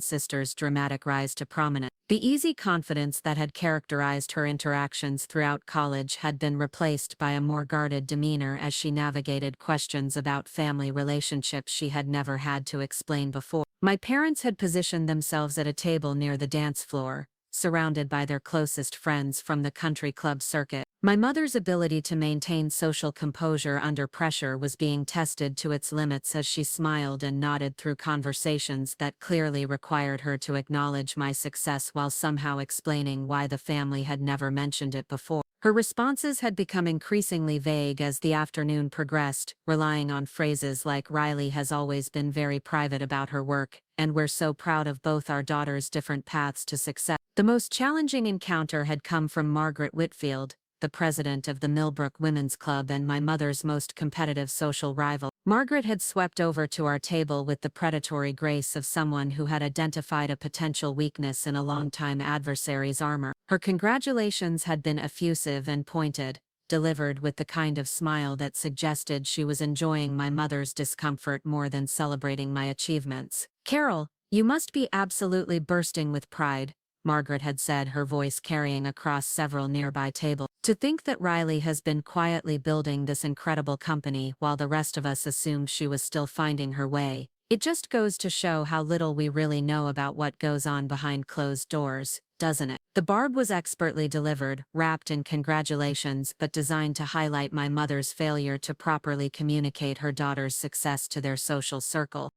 sister's dramatic rise to prominence. The easy confidence that had characterized her interactions throughout college had been replaced by a more guarded demeanor as she navigated questions about family relationships she had never had to explain before. My parents had positioned themselves at a table near the dance floor, surrounded by their closest friends from the country club circuit. My mother's ability to maintain social composure under pressure was being tested to its limits as she smiled and nodded through conversations that clearly required her to acknowledge my success while somehow explaining why the family had never mentioned it before. Her responses had become increasingly vague as the afternoon progressed, relying on phrases like "Riley has always been very private about her work," and "we're so proud of both our daughters' different paths to success." The most challenging encounter had come from Margaret Whitfield, the president of the Millbrook Women's Club and my mother's most competitive social rival. Margaret had swept over to our table with the predatory grace of someone who had identified a potential weakness in a longtime adversary's armor. Her congratulations had been effusive and pointed, delivered with the kind of smile that suggested she was enjoying my mother's discomfort more than celebrating my achievements. "Carol, you must be absolutely bursting with pride," Margaret had said, her voice carrying across several nearby tables. "To think that Riley has been quietly building this incredible company while the rest of us assumed she was still finding her way. It just goes to show how little we really know about what goes on behind closed doors, doesn't it?" The barb was expertly delivered, wrapped in congratulations but designed to highlight my mother's failure to properly communicate her daughter's success to their social circle.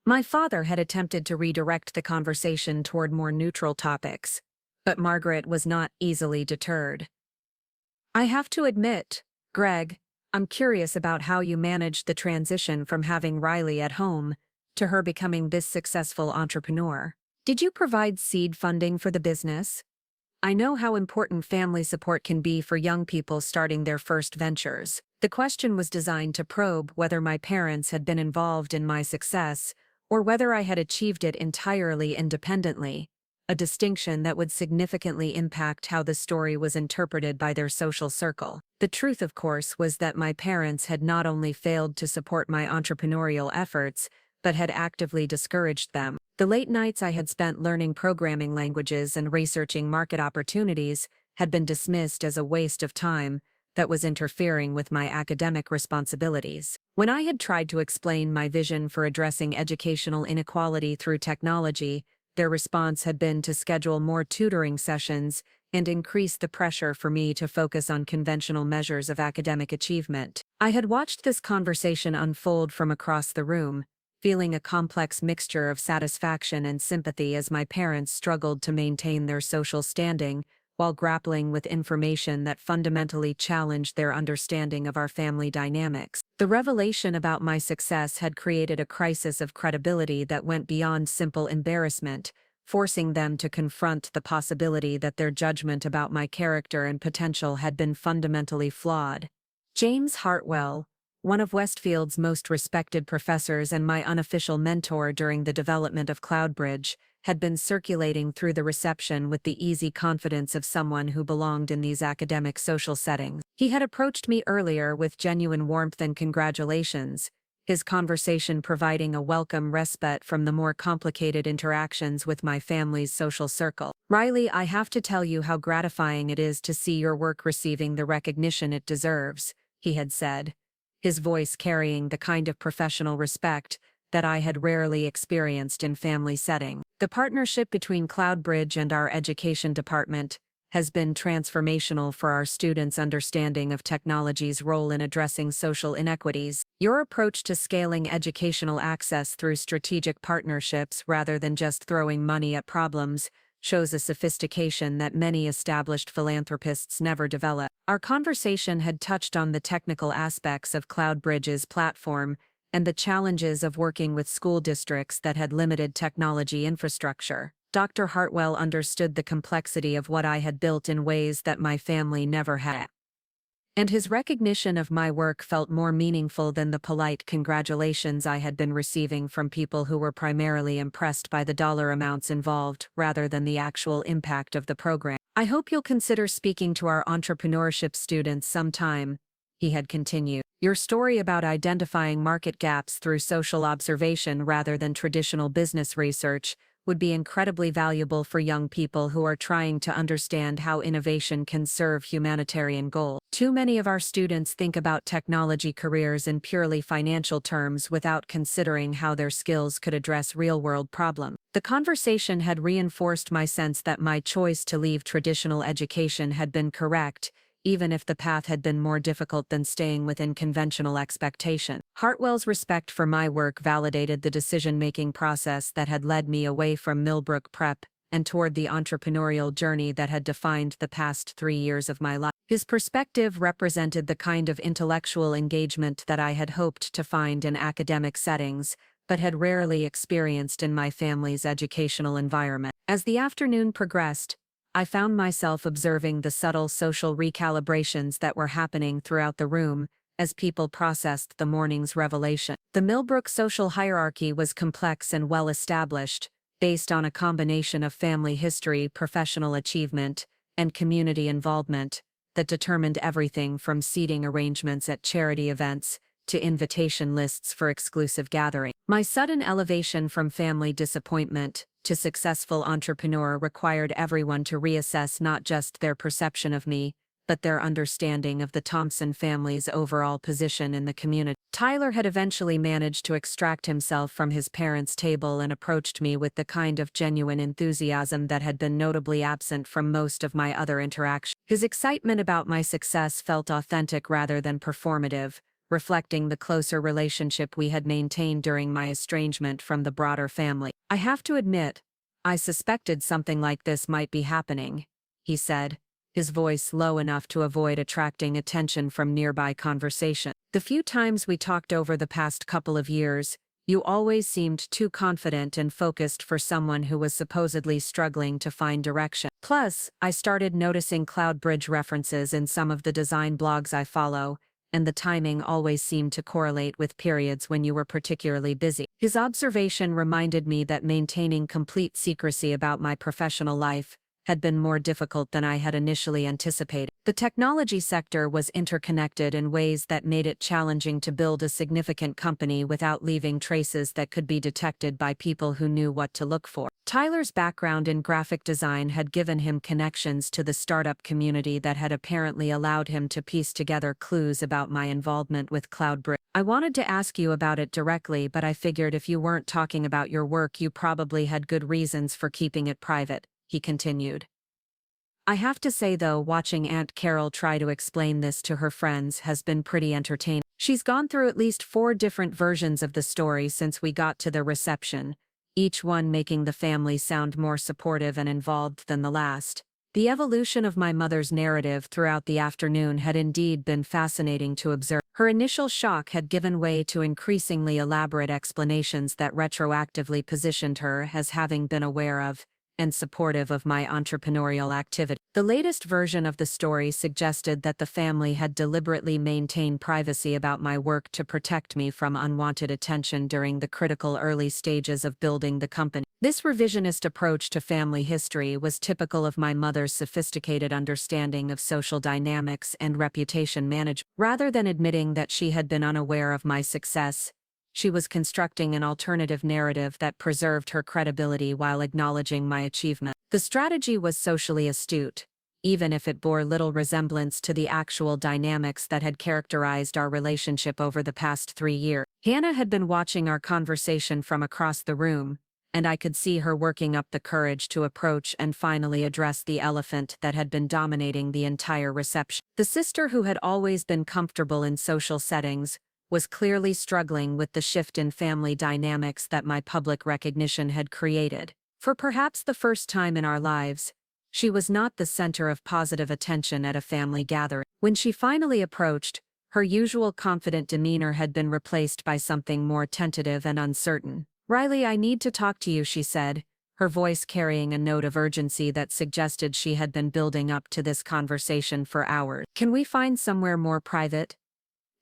My father had attempted to redirect the conversation toward more neutral topics, but Margaret was not easily deterred. "I have to admit, Greg, I'm curious about how you managed the transition from having Riley at home to her becoming this successful entrepreneur. Did you provide seed funding for the business? I know how important family support can be for young people starting their first ventures." The question was designed to probe whether my parents had been involved in my success or whether I had achieved it entirely independently, a distinction that would significantly impact how the story was interpreted by their social circle. The truth, of course, was that my parents had not only failed to support my entrepreneurial efforts, but had actively discouraged them. The late nights I had spent learning programming languages and researching market opportunities had been dismissed as a waste of time that was interfering with my academic responsibilities. When I had tried to explain my vision for addressing educational inequality through technology, their response had been to schedule more tutoring sessions and increase the pressure for me to focus on conventional measures of academic achievement. I had watched this conversation unfold from across the room, feeling a complex mixture of satisfaction and sympathy as my parents struggled to maintain their social standing while grappling with information that fundamentally challenged their understanding of our family dynamics. The revelation about my success had created a crisis of credibility that went beyond simple embarrassment, forcing them to confront the possibility that their judgment about my character and potential had been fundamentally flawed. James Hartwell, one of Westfield's most respected professors and my unofficial mentor during the development of Cloudbridge, had been circulating through the reception with the easy confidence of someone who belonged in these academic social settings. He had approached me earlier with genuine warmth and congratulations, his conversation providing a welcome respite from the more complicated interactions with my family's social circle. "Riley, I have to tell you how gratifying it is to see your work receiving the recognition it deserves," he had said, his voice carrying the kind of professional respect that I had rarely experienced in family setting. "The partnership between Cloudbridge and our education department has been transformational for our students' understanding of technology's role in addressing social inequities. Your approach to scaling educational access through strategic partnerships rather than just throwing money at problems shows a sophistication that many established philanthropists never develop." Our conversation had touched on the technical aspects of Cloudbridge's platform and the challenges of working with school districts that had limited technology infrastructure. Dr. Hartwell understood the complexity of what I had built in ways that my family never had, and his recognition of my work felt more meaningful than the polite congratulations I had been receiving from people who were primarily impressed by the dollar amounts involved rather than the actual impact of the program. "I hope you'll consider speaking to our entrepreneurship students sometime," he had continued. "Your story about identifying market gaps through social observation rather than traditional business research would be incredibly valuable for young people who are trying to understand how innovation can serve humanitarian goals. Too many of our students think about technology careers in purely financial terms without considering how their skills could address real-world problems. The conversation had reinforced my sense that my choice to leave traditional education had been correct, even if the path had been more difficult than staying within conventional expectation. Hartwell's respect for my work validated the decision-making process that had led me away from Millbrook Prep and toward the entrepreneurial journey that had defined the past 3 years of my life. His perspective represented the kind of intellectual engagement that I had hoped to find in academic settings, but had rarely experienced in my family's educational environment. As the afternoon progressed, I found myself observing the subtle social recalibrations that were happening throughout the room as people processed the morning's revelation. The Millbrook social hierarchy was complex and well-established, based on a combination of family history, professional achievement, and community involvement that determined everything from seating arrangements at charity events to invitation lists for exclusive gatherings. My sudden elevation from family disappointment to successful entrepreneur required everyone to reassess not just their perception of me, but their understanding of the Thompson family's overall position in the community. Tyler had eventually managed to extract himself from his parents' table and approached me with the kind of genuine enthusiasm that had been notably absent from most of my other interactions. His excitement about my success felt authentic rather than performative, reflecting the closer relationship we had maintained during my estrangement from the broader family. "I have to admit, I suspected something like this might be happening," he said, his voice low enough to avoid attracting attention from nearby conversation. "The few times we talked over the past couple of years, you always seemed too confident and focused for someone who was supposedly struggling to find direction. Plus, I started noticing Cloud Bridge references in some of the design blogs I follow, and the timing always seemed to correlate with periods when you were particularly busy." His observation reminded me that maintaining complete secrecy about my professional life had been more difficult than I had initially anticipated. The technology sector was interconnected in ways that made it challenging to build a significant company without leaving traces that could be detected by people who knew what to look for. Tyler's background in graphic design had given him connections to the startup community that had apparently allowed him to piece together clues about my involvement with CloudBridge. "I wanted to ask you about it directly, but I figured if you weren't talking about your work, you probably had good reasons for keeping it private," he continued. "I have to say though, watching Aunt Carol try to explain this to her friends has been pretty entertaining. She's gone through at least 4 different versions of the story since we got to the reception, each one making the family sound more supportive and involved than the last. The evolution of my mother's narrative throughout the afternoon had indeed been fascinating to observe. Her initial shock had given way to increasingly elaborate explanations that retroactively positioned her as having been aware of and supportive of my entrepreneurial activity. The latest version of the story suggested that the family had deliberately maintained privacy about my work to protect me from unwanted attention during the critical early stages of building the company. This revisionist approach to family history was typical of my mother's sophisticated understanding of social dynamics and reputation management. Rather than admitting that she had been unaware of my success, she was constructing an alternative narrative that preserved her credibility while acknowledging my achievement. The strategy was socially astute, even if it bore little resemblance to the actual dynamics that had characterized our relationship over the past 3 years. Hannah had been watching our conversation from across the room, and I could see her working up the courage to approach and finally address the elephant that had been dominating the entire reception. The sister who had always been comfortable in social settings was clearly struggling with the shift in family dynamics that my public recognition had created. For perhaps the first time in our lives, she was not the center of positive attention at a family gathering. When she finally approached, her usual confident demeanor had been replaced by something more tentative and uncertain. "Riley, I need to talk to you," she said, her voice carrying a note of urgency that suggested she had been building up to this conversation for hours. "Can we find somewhere more private?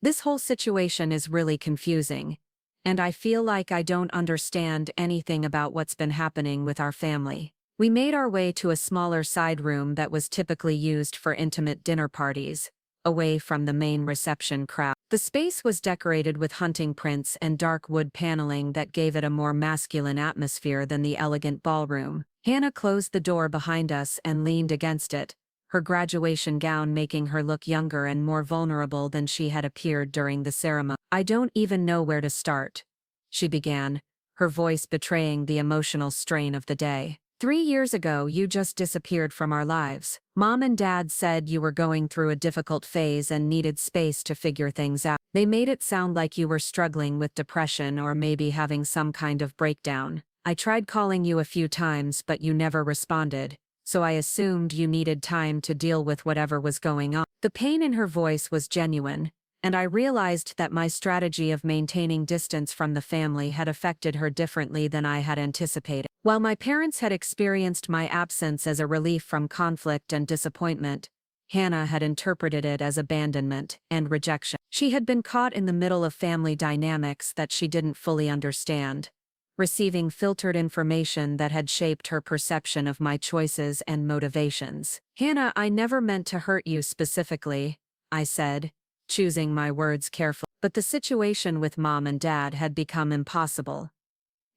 This whole situation is really confusing, and I feel like I don't understand anything about what's been happening with our family." We made our way to a smaller side room that was typically used for intimate dinner parties, away from the main reception crowd. The space was decorated with hunting prints and dark wood paneling that gave it a more masculine atmosphere than the elegant ballroom. Hannah closed the door behind us and leaned against it, her graduation gown making her look younger and more vulnerable than she had appeared during the ceremony. "I don't even know where to start," she began, her voice betraying the emotional strain of the day. "3 years ago, you just disappeared from our lives. Mom and Dad said you were going through a difficult phase and needed space to figure things out. They made it sound like you were struggling with depression or maybe having some kind of breakdown. I tried calling you a few times, but you never responded, so I assumed you needed time to deal with whatever was going on." The pain in her voice was genuine, and I realized that my strategy of maintaining distance from the family had affected her differently than I had anticipated. While my parents had experienced my absence as a relief from conflict and disappointment, Hannah had interpreted it as abandonment and rejection. She had been caught in the middle of family dynamics that she didn't fully understand, receiving filtered information that had shaped her perception of my choices and motivations. "Hannah, I never meant to hurt you specifically," I said, choosing my words carefully. But the situation with Mom and Dad had become impossible.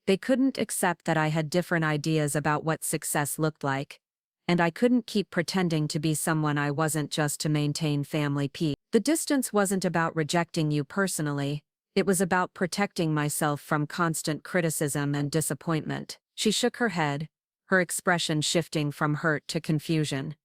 They couldn't accept that I had different ideas about what success looked like, and I couldn't keep pretending to be someone I wasn't just to maintain family peace. "The distance wasn't about rejecting you personally. It was about protecting myself from constant criticism and disappointment." She shook her head, her expression shifting from hurt to confusion.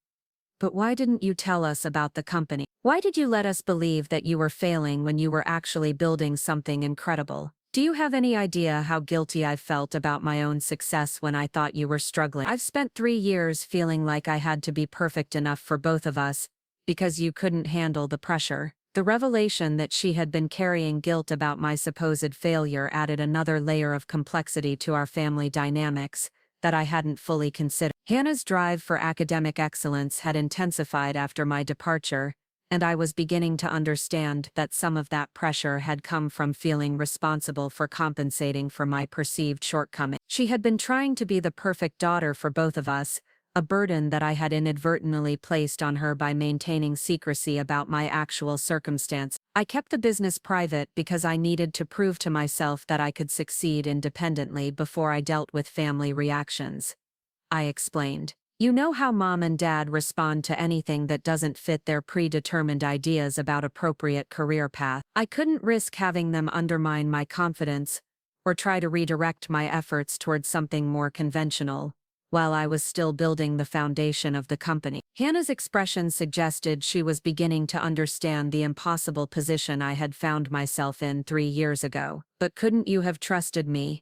"But why didn't you tell us about the company? Why did you let us believe that you were failing when you were actually building something incredible? Do you have any idea how guilty I felt about my own success when I thought you were struggling? I've spent 3 years feeling like I had to be perfect enough for both of us, because you couldn't handle the pressure." The revelation that she had been carrying guilt about my supposed failure added another layer of complexity to our family dynamics that I hadn't fully considered. Hannah's drive for academic excellence had intensified after my departure, and I was beginning to understand that some of that pressure had come from feeling responsible for compensating for my perceived shortcomings. She had been trying to be the perfect daughter for both of us, a burden that I had inadvertently placed on her by maintaining secrecy about my actual circumstance. "I kept the business private because I needed to prove to myself that I could succeed independently before I dealt with family reactions," I explained. "You know how Mom and Dad respond to anything that doesn't fit their predetermined ideas about appropriate career path. I couldn't risk having them undermine my confidence or try to redirect my efforts towards something more conventional while I was still building the foundation of the company." Hannah's expression suggested she was beginning to understand the impossible position I had found myself in 3 years ago. "But couldn't you have trusted me?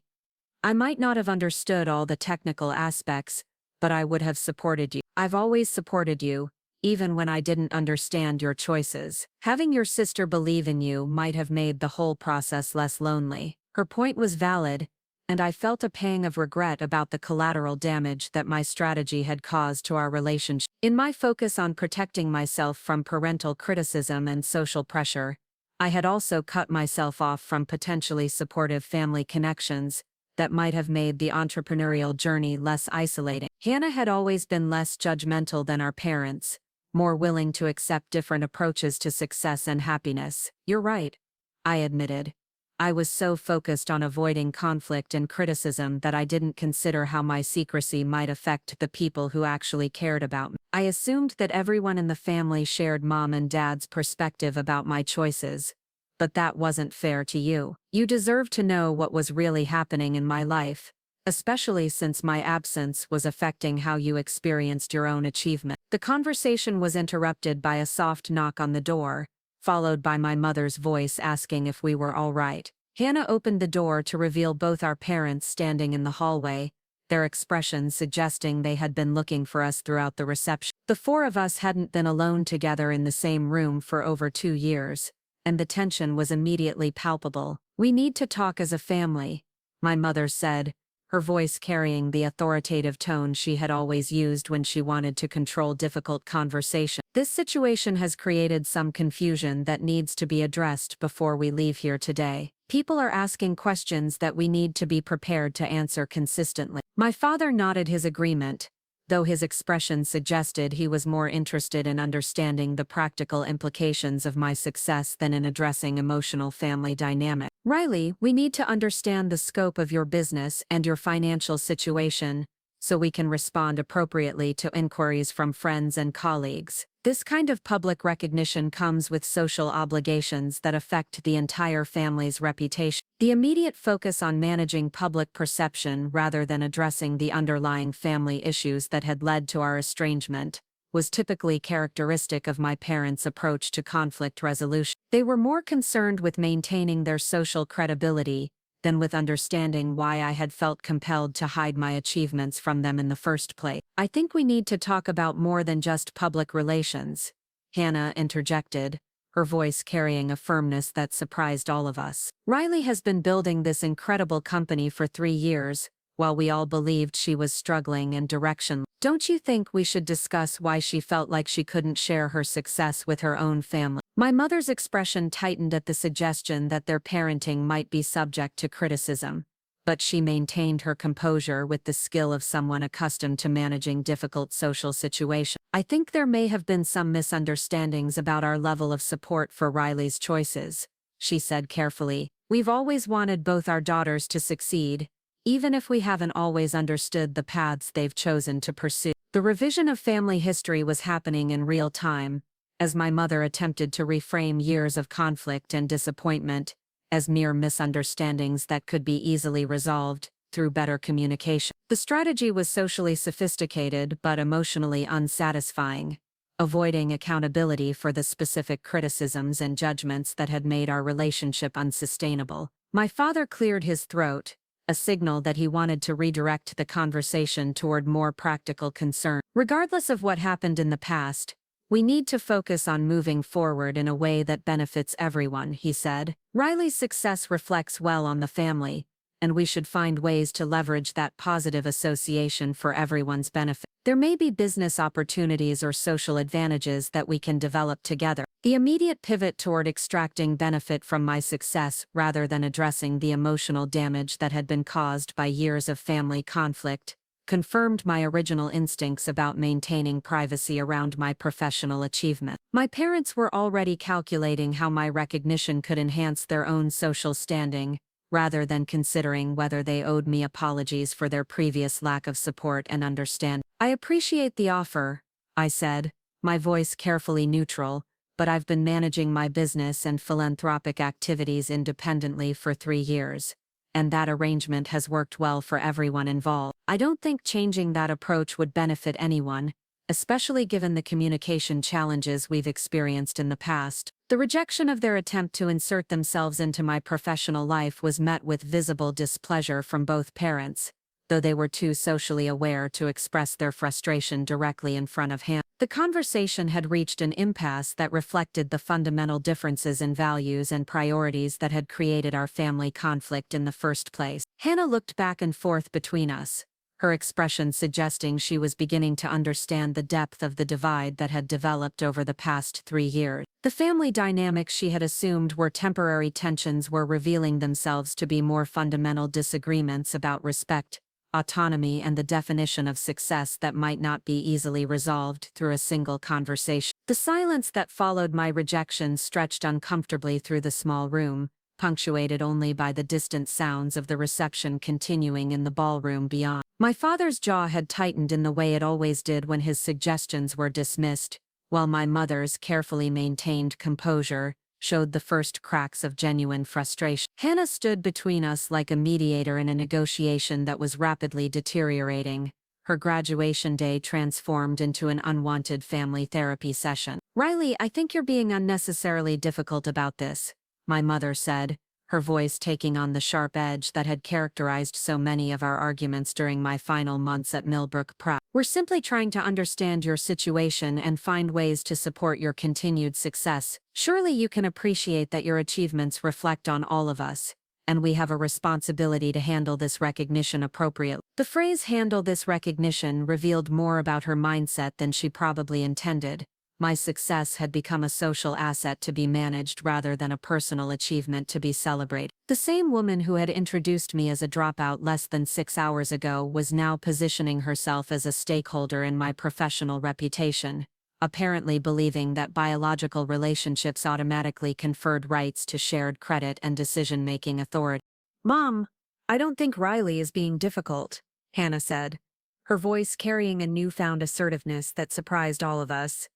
I might not have understood all the technical aspects, but I would have supported you. I've always supported you, even when I didn't understand your choices. Having your sister believe in you might have made the whole process less lonely." Her point was valid, and I felt a pang of regret about the collateral damage that my strategy had caused to our relationship. In my focus on protecting myself from parental criticism and social pressure, I had also cut myself off from potentially supportive family connections that might have made the entrepreneurial journey less isolating. Hannah had always been less judgmental than our parents, more willing to accept different approaches to success and happiness. "You're right," I admitted. "I was so focused on avoiding conflict and criticism that I didn't consider how my secrecy might affect the people who actually cared about me. I assumed that everyone in the family shared Mom and Dad's perspective about my choices, but that wasn't fair to you. You deserve to know what was really happening in my life, especially since my absence was affecting how you experienced your own achievement." The conversation was interrupted by a soft knock on the door, followed by my mother's voice asking if we were all right. Hannah opened the door to reveal both our parents standing in the hallway, their expressions suggesting they had been looking for us throughout the reception. The 4 of us hadn't been alone together in the same room for over 2 years, and the tension was immediately palpable. "We need to talk as a family," my mother said, her voice carrying the authoritative tone she had always used when she wanted to control difficult conversation. "This situation has created some confusion that needs to be addressed before we leave here today. People are asking questions that we need to be prepared to answer consistently." My father nodded his agreement, though his expression suggested he was more interested in understanding the practical implications of my success than in addressing emotional family dynamics. "Riley, we need to understand the scope of your business and your financial situation, so we can respond appropriately to inquiries from friends and colleagues. This kind of public recognition comes with social obligations that affect the entire family's reputation." The immediate focus on managing public perception rather than addressing the underlying family issues that had led to our estrangement was typically characteristic of my parents' approach to conflict resolution. They were more concerned with maintaining their social credibility than with understanding why I had felt compelled to hide my achievements from them in the first place. "I think we need to talk about more than just public relations," Hannah interjected, her voice carrying a firmness that surprised all of us. "Riley has been building this incredible company for 3 years, while we all believed she was struggling and directionless. Don't you think we should discuss why she felt like she couldn't share her success with her own family?" My mother's expression tightened at the suggestion that their parenting might be subject to criticism, but she maintained her composure with the skill of someone accustomed to managing difficult social situations. "I think there may have been some misunderstandings about our level of support for Riley's choices," she said carefully. "We've always wanted both our daughters to succeed, even if we haven't always understood the paths they've chosen to pursue." The revision of family history was happening in real time, as my mother attempted to reframe years of conflict and disappointment as mere misunderstandings that could be easily resolved through better communication. The strategy was socially sophisticated but emotionally unsatisfying, avoiding accountability for the specific criticisms and judgments that had made our relationship unsustainable. My father cleared his throat, a signal that he wanted to redirect the conversation toward more practical concern. "Regardless of what happened in the past, we need to focus on moving forward in a way that benefits everyone," he said. "Riley's success reflects well on the family, and we should find ways to leverage that positive association for everyone's benefit. There may be business opportunities or social advantages that we can develop together." The immediate pivot toward extracting benefit from my success rather than addressing the emotional damage that had been caused by years of family conflict confirmed my original instincts about maintaining privacy around my professional achievement. My parents were already calculating how my recognition could enhance their own social standing, rather than considering whether they owed me apologies for their previous lack of support and understanding. "I appreciate the offer," I said, my voice carefully neutral, "but I've been managing my business and philanthropic activities independently for 3 years, and that arrangement has worked well for everyone involved. I don't think changing that approach would benefit anyone, especially given the communication challenges we've experienced in the past." The rejection of their attempt to insert themselves into my professional life was met with visible displeasure from both parents, though they were too socially aware to express their frustration directly in front of Hannah. The conversation had reached an impasse that reflected the fundamental differences in values and priorities that had created our family conflict in the first place. Hannah looked back and forth between us, her expression suggesting she was beginning to understand the depth of the divide that had developed over the past 3 years. The family dynamics she had assumed were temporary tensions were revealing themselves to be more fundamental disagreements about respect, autonomy, and the definition of success that might not be easily resolved through a single conversation. The silence that followed my rejection stretched uncomfortably through the small room, punctuated only by the distant sounds of the reception continuing in the ballroom beyond. My father's jaw had tightened in the way it always did when his suggestions were dismissed, while my mother's carefully maintained composure showed the first cracks of genuine frustration. Hannah stood between us like a mediator in a negotiation that was rapidly deteriorating, her graduation day transformed into an unwanted family therapy session. "Riley, I think you're being unnecessarily difficult about this," my mother said, her voice taking on the sharp edge that had characterized so many of our arguments during my final months at Millbrook Prep. "We're simply trying to understand your situation and find ways to support your continued success. Surely you can appreciate that your achievements reflect on all of us, and we have a responsibility to handle this recognition appropriately." The phrase "handle this recognition" revealed more about her mindset than she probably intended. My success had become a social asset to be managed rather than a personal achievement to be celebrated. The same woman who had introduced me as a dropout less than 6 hours ago was now positioning herself as a stakeholder in my professional reputation, apparently believing that biological relationships automatically conferred rights to shared credit and decision-making authority. "Mom, I don't think Riley is being difficult," Hannah said, her voice carrying a newfound assertiveness that surprised all of us.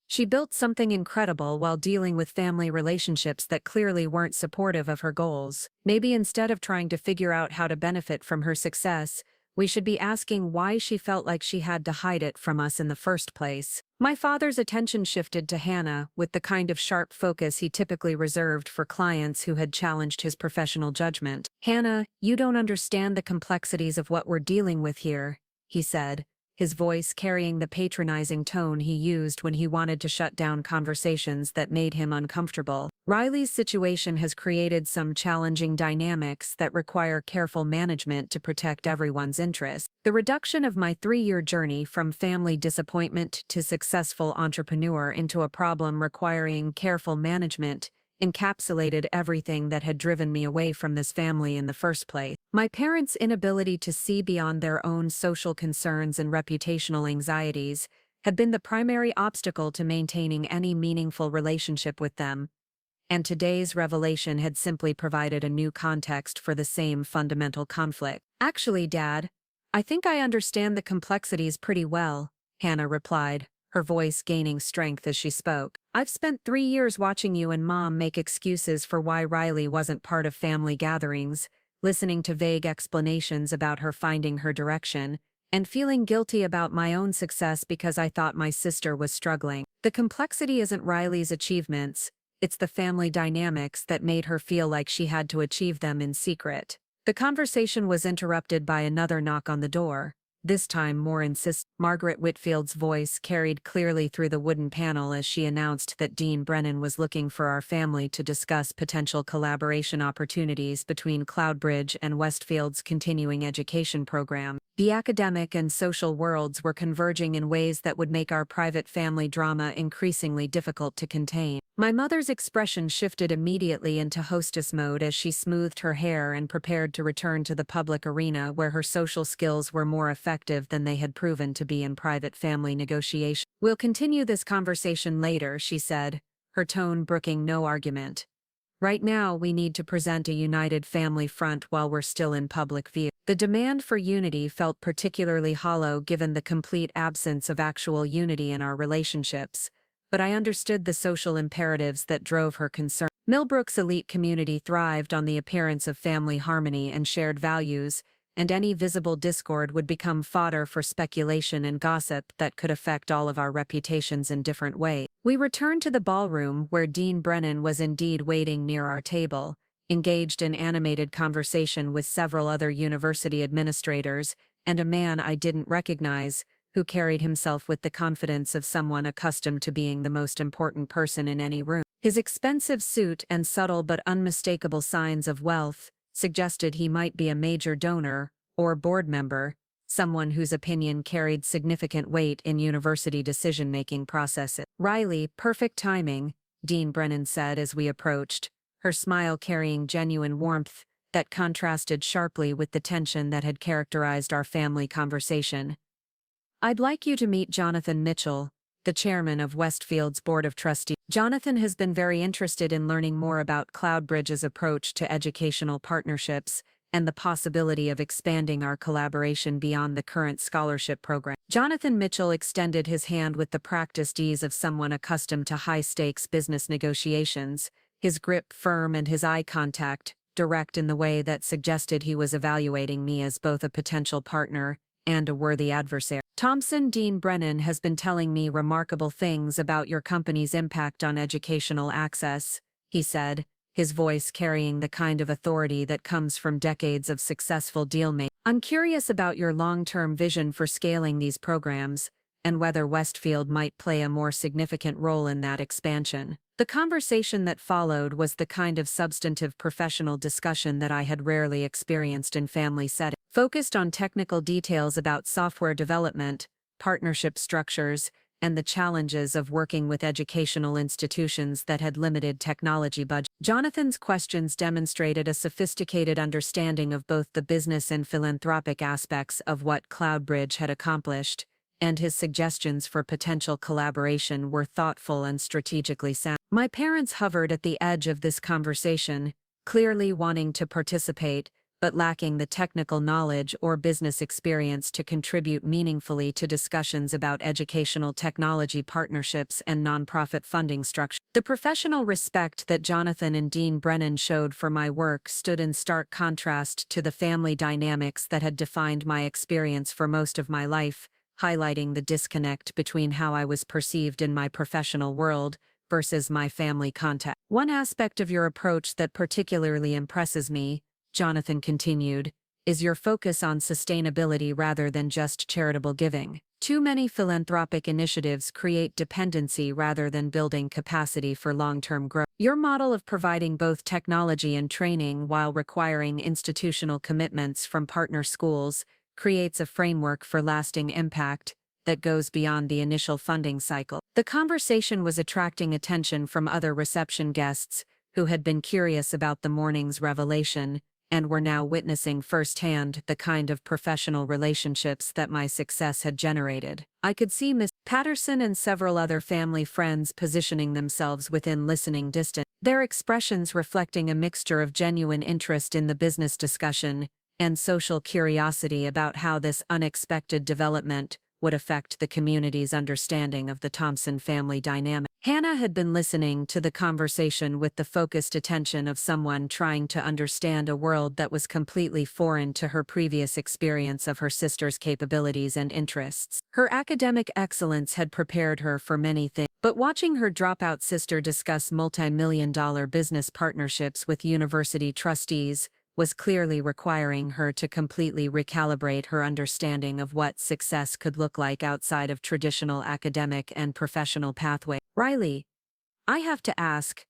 She built something incredible while dealing with family relationships that clearly weren't supportive of her goals. Maybe instead of trying to figure out how to benefit from her success, we should be asking why she felt like she had to hide it from us in the first place. My father's attention shifted to Hannah with the kind of sharp focus he typically reserved for clients who had challenged his professional judgment. "Hannah, you don't understand the complexities of what we're dealing with here," he said, his voice carrying the patronizing tone he used when he wanted to shut down conversations that made him uncomfortable. "Riley's situation has created some challenging dynamics that require careful management to protect everyone's interests. The reduction of my 3-year journey from family disappointment to successful entrepreneur into a problem requiring careful management encapsulated everything that had driven me away from this family in the first place. My parents' inability to see beyond their own social concerns and reputational anxieties had been the primary obstacle to maintaining any meaningful relationship with them, and today's revelation had simply provided a new context for the same fundamental conflict. "Actually, Dad, I think I understand the complexities pretty well," Hannah replied, her voice gaining strength as she spoke. "I've spent 3 years watching you and Mom make excuses for why Riley wasn't part of family gatherings, listening to vague explanations about her finding her direction, and feeling guilty about my own success because I thought my sister was struggling. The complexity isn't Riley's achievements, it's the family dynamics that made her feel like she had to achieve them in secret." The conversation was interrupted by another knock on the door. This time more insistent. Margaret Whitfield's voice carried clearly through the wooden panel as she announced that Dean Brennan was looking for our family to discuss potential collaboration opportunities between Cloudbridge and Westfield's continuing education program. The academic and social worlds were converging in ways that would make our private family drama increasingly difficult to contain. My mother's expression shifted immediately into hostess mode as she smoothed her hair and prepared to return to the public arena where her social skills were more effective than they had proven to be in private family negotiation. "We'll continue this conversation later," she said, her tone brooking no argument. "Right now we need to present a united family front while we're still in public view." The demand for unity felt particularly hollow given the complete absence of actual unity in our relationships, but I understood the social imperatives that drove her concern. Millbrook's elite community thrived on the appearance of family harmony and shared values, and any visible discord would become fodder for speculation and gossip that could affect all of our reputations in different ways. We returned to the ballroom where Dean Brennan was indeed waiting near our table, engaged in animated conversation with several other university administrators and a man I didn't recognize, who carried himself with the confidence of someone accustomed to being the most important person in any room. His expensive suit and subtle but unmistakable signs of wealth suggested he might be a major donor or board member, someone whose opinion carried significant weight in university decision-making processes. "Riley, perfect timing," Dean Brennan said as we approached, her smile carrying genuine warmth that contrasted sharply with the tension that had characterized our family conversation. "I'd like you to meet Jonathan Mitchell, the chairman of Westfield's Board of Trustees. Jonathan has been very interested in learning more about Cloudbridge's approach to educational partnerships and the possibility of expanding our collaboration beyond the current scholarship program." Jonathan Mitchell extended his hand with the practiced ease of someone accustomed to high-stakes business negotiations, his grip firm and his eye contact direct in the way that suggested he was evaluating me as both a potential partner and a worthy adversary. "Thompson, Dean Brennan has been telling me remarkable things about your company's impact on educational access," he said, his voice carrying the kind of authority that comes from decades of successful deal-making. "I'm curious about your long-term vision for scaling these programs, and whether Westfield might play a more significant role in that expansion." The conversation that followed was the kind of substantive professional discussion that I had rarely experienced in family settings. Focused on technical details about software development, partnership structures, and the challenges of working with educational institutions that had limited technology budgets. Jonathan's questions demonstrated a sophisticated understanding of both the business and philanthropic aspects of what Cloudbridge had accomplished, and his suggestions for potential collaboration were thoughtful and strategically sound. My parents hovered at the edge of this conversation, clearly wanting to participate, but lacking the technical knowledge or business experience to contribute meaningfully to discussions about educational technology partnerships and nonprofit funding structure. The professional respect that Jonathan and Dean Brennan showed for my work stood in stark contrast to the family dynamics that had defined my experience for most of my life, highlighting the disconnect between how I was perceived in my professional world versus my family context. One aspect of your approach that particularly impresses me, Jonathan continued, is your focus on sustainability rather than just charitable giving. Too many philanthropic initiatives create dependency rather than building capacity for long-term growth. Your model of providing both technology and training while requiring institutional commitments from partner schools creates a framework for lasting impact that goes beyond the initial funding cycle. The conversation was attracting attention from other reception guests who had been curious about the morning's revelation and were now witnessing firsthand the kind of professional relationships that my success had generated. I could see Miss Patterson and several other family friends positioning themselves within listening distance, their expressions reflecting a mixture of genuine interest in the business discussion and social curiosity about how this unexpected development would affect the community's understanding of the Thompson family dynamic. Hannah had been listening to the conversation with the focused attention of someone trying to understand a world that was completely foreign to her previous experience of her sister's capabilities and interests. Her academic excellence had prepared her for many things, but watching her dropout sister discuss multi-million-dollar business partnerships with university trustees was clearly requiring her to completely recalibrate her understanding of what success could look like outside of traditional academic and professional pathways. Riley, I have to ask,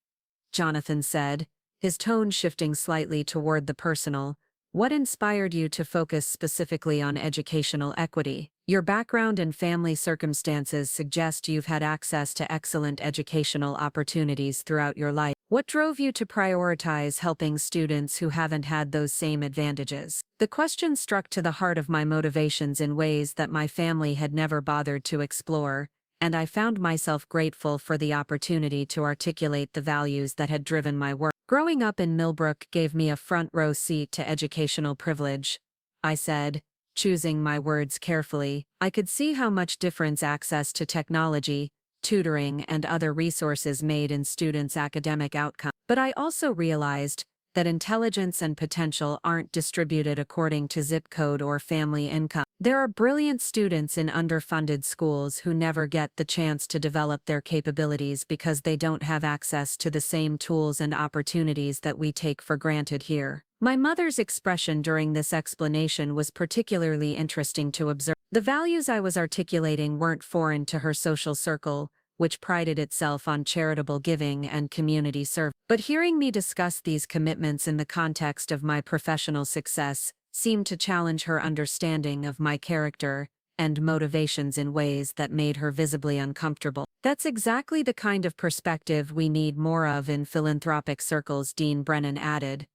Jonathan said, his tone shifting slightly toward the personal, what inspired you to focus specifically on educational equity? Your background and family circumstances suggest you've had access to excellent educational opportunities throughout your life. What drove you to prioritize helping students who haven't had those same advantages? The question struck to the heart of my motivations in ways that my family had never bothered to explore, and I found myself grateful for the opportunity to articulate the values that had driven my work. Growing up in Millbrook gave me a front-row seat to educational privilege, I said, choosing my words carefully. I could see how much difference access to technology, tutoring, and other resources made in students' academic outcomes. But I also realized that intelligence and potential aren't distributed according to zip code or family income. There are brilliant students in underfunded schools who never get the chance to develop their capabilities because they don't have access to the same tools and opportunities that we take for granted here. My mother's expression during this explanation was particularly interesting to observe. The values I was articulating weren't foreign to her social circle, which prided itself on charitable giving and community service. But hearing me discuss these commitments in the context of my professional success seemed to challenge her understanding of my character and motivations in ways that made her visibly uncomfortable. That's exactly the kind of perspective we need more of in philanthropic circles, Dean Brennan added.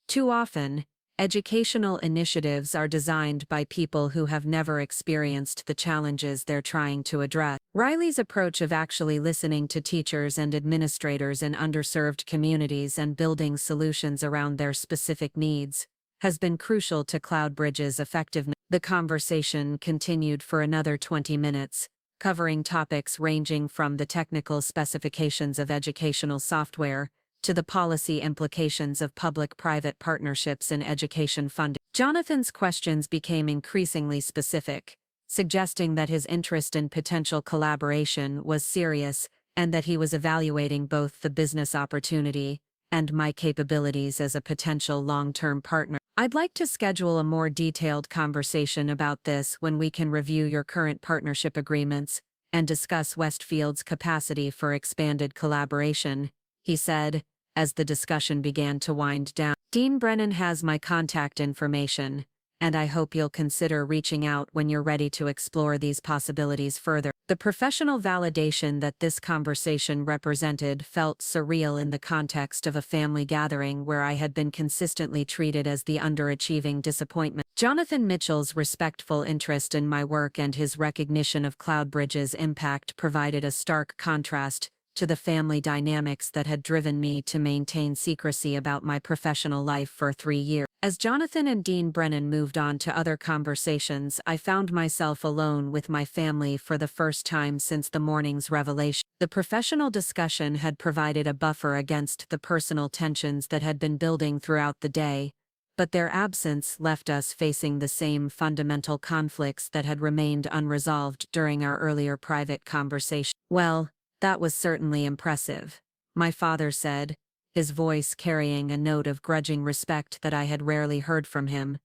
Too often, educational initiatives are designed by people who have never experienced the challenges they're trying to address. Riley's approach of actually listening to teachers and administrators in underserved communities and building solutions around their specific needs has been crucial to Cloudbridge's effectiveness. The conversation continued for another 20 minutes, covering topics ranging from the technical specifications of educational software to the policy implications of public-private partnerships in education funding. Jonathan's questions became increasingly specific, suggesting that his interest in potential collaboration was serious and that he was evaluating both the business opportunity and my capabilities as a potential long-term partner. I'd like to schedule a more detailed conversation about this when we can review your current partnership agreements and discuss Westfield's capacity for expanded collaboration, he said, as the discussion began to wind down. Dean Brennan has my contact information, and I hope you'll consider reaching out when you're ready to explore these possibilities further. The professional validation that this conversation represented felt surreal in the context of a family gathering where I had been consistently treated as the underachieving disappointment. Jonathan Mitchell's respectful interest in my work and his recognition of Cloudbridge's impact provided a stark contrast to the family dynamics that had driven me to maintain secrecy about my professional life for 3 years. As Jonathan and Dean Brennan moved on to other conversations, I found myself alone with my family for the first time since the morning's revelation. The professional discussion had provided a buffer against the personal tensions that had been building throughout the day, but their absence left us facing the same fundamental conflicts that had remained unresolved during our earlier private conversation. "Well, that was certainly impressive," my father said, his voice carrying a note of grudging respect that I had rarely heard from him.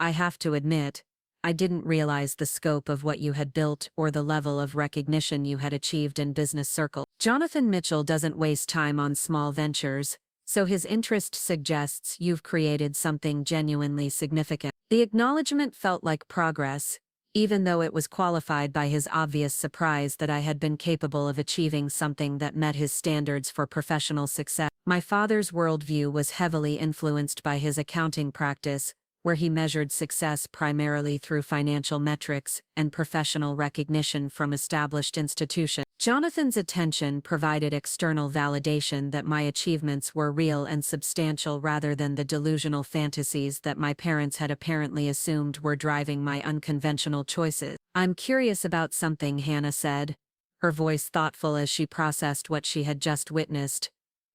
"I have to admit, I didn't realize the scope of what you had built or the level of recognition you had achieved in business circles." Jonathan Mitchell doesn't waste time on small ventures, so his interest suggests you've created something genuinely significant. The acknowledgement felt like progress, even though it was qualified by his obvious surprise that I had been capable of achieving something that met his standards for professional success. My father's worldview was heavily influenced by his accounting practice, where he measured success primarily through financial metrics and professional recognition from established institutions. Jonathan's attention provided external validation that my achievements were real and substantial rather than the delusional fantasies that my parents had apparently assumed were driving my unconventional choices. "I'm curious about something," Hannah said, her voice thoughtful as she processed what she had just witnessed.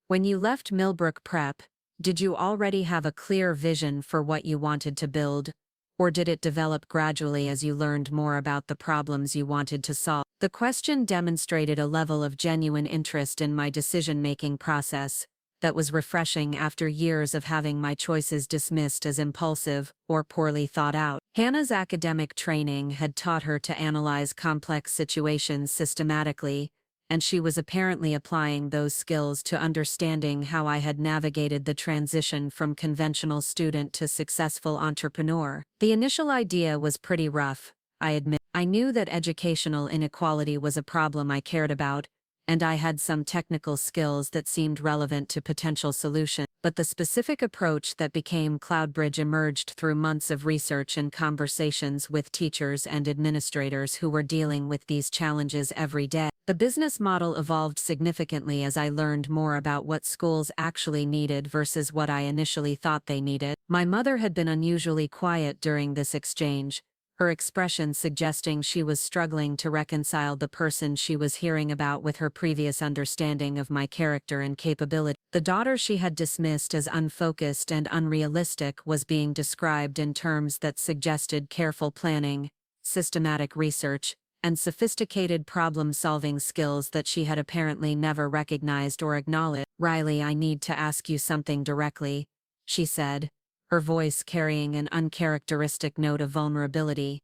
"When you left Millbrook Prep, did you already have a clear vision for what you wanted to build, or did it develop gradually as you learned more about the problems you wanted to solve?" The question demonstrated a level of genuine interest in my decision-making process that was refreshing after years of having my choices dismissed as impulsive or poorly thought out. Hannah's academic training had taught her to analyze complex situations systematically, and she was apparently applying those skills to understanding how I had navigated the transition from conventional student to successful entrepreneur. The initial idea was pretty rough, I admit. I knew that educational inequality was a problem I cared about, and I had some technical skills that seemed relevant to potential solutions. But the specific approach that became Cloudbridge emerged through months of research and conversations with teachers and administrators who were dealing with these challenges every day. The business model evolved significantly as I learned more about what schools actually needed versus what I initially thought they needed. My mother had been unusually quiet during this exchange, her expression suggesting she was struggling to reconcile the person she was hearing about with her previous understanding of my character and capability. The daughter she had dismissed as unfocused and unrealistic was being described in terms that suggested careful planning, systematic research, and sophisticated problem-solving skills that she had apparently never recognized or acknowledged. "Riley, I need to ask you something directly," she said, her voice carrying an uncharacteristic note of vulnerability.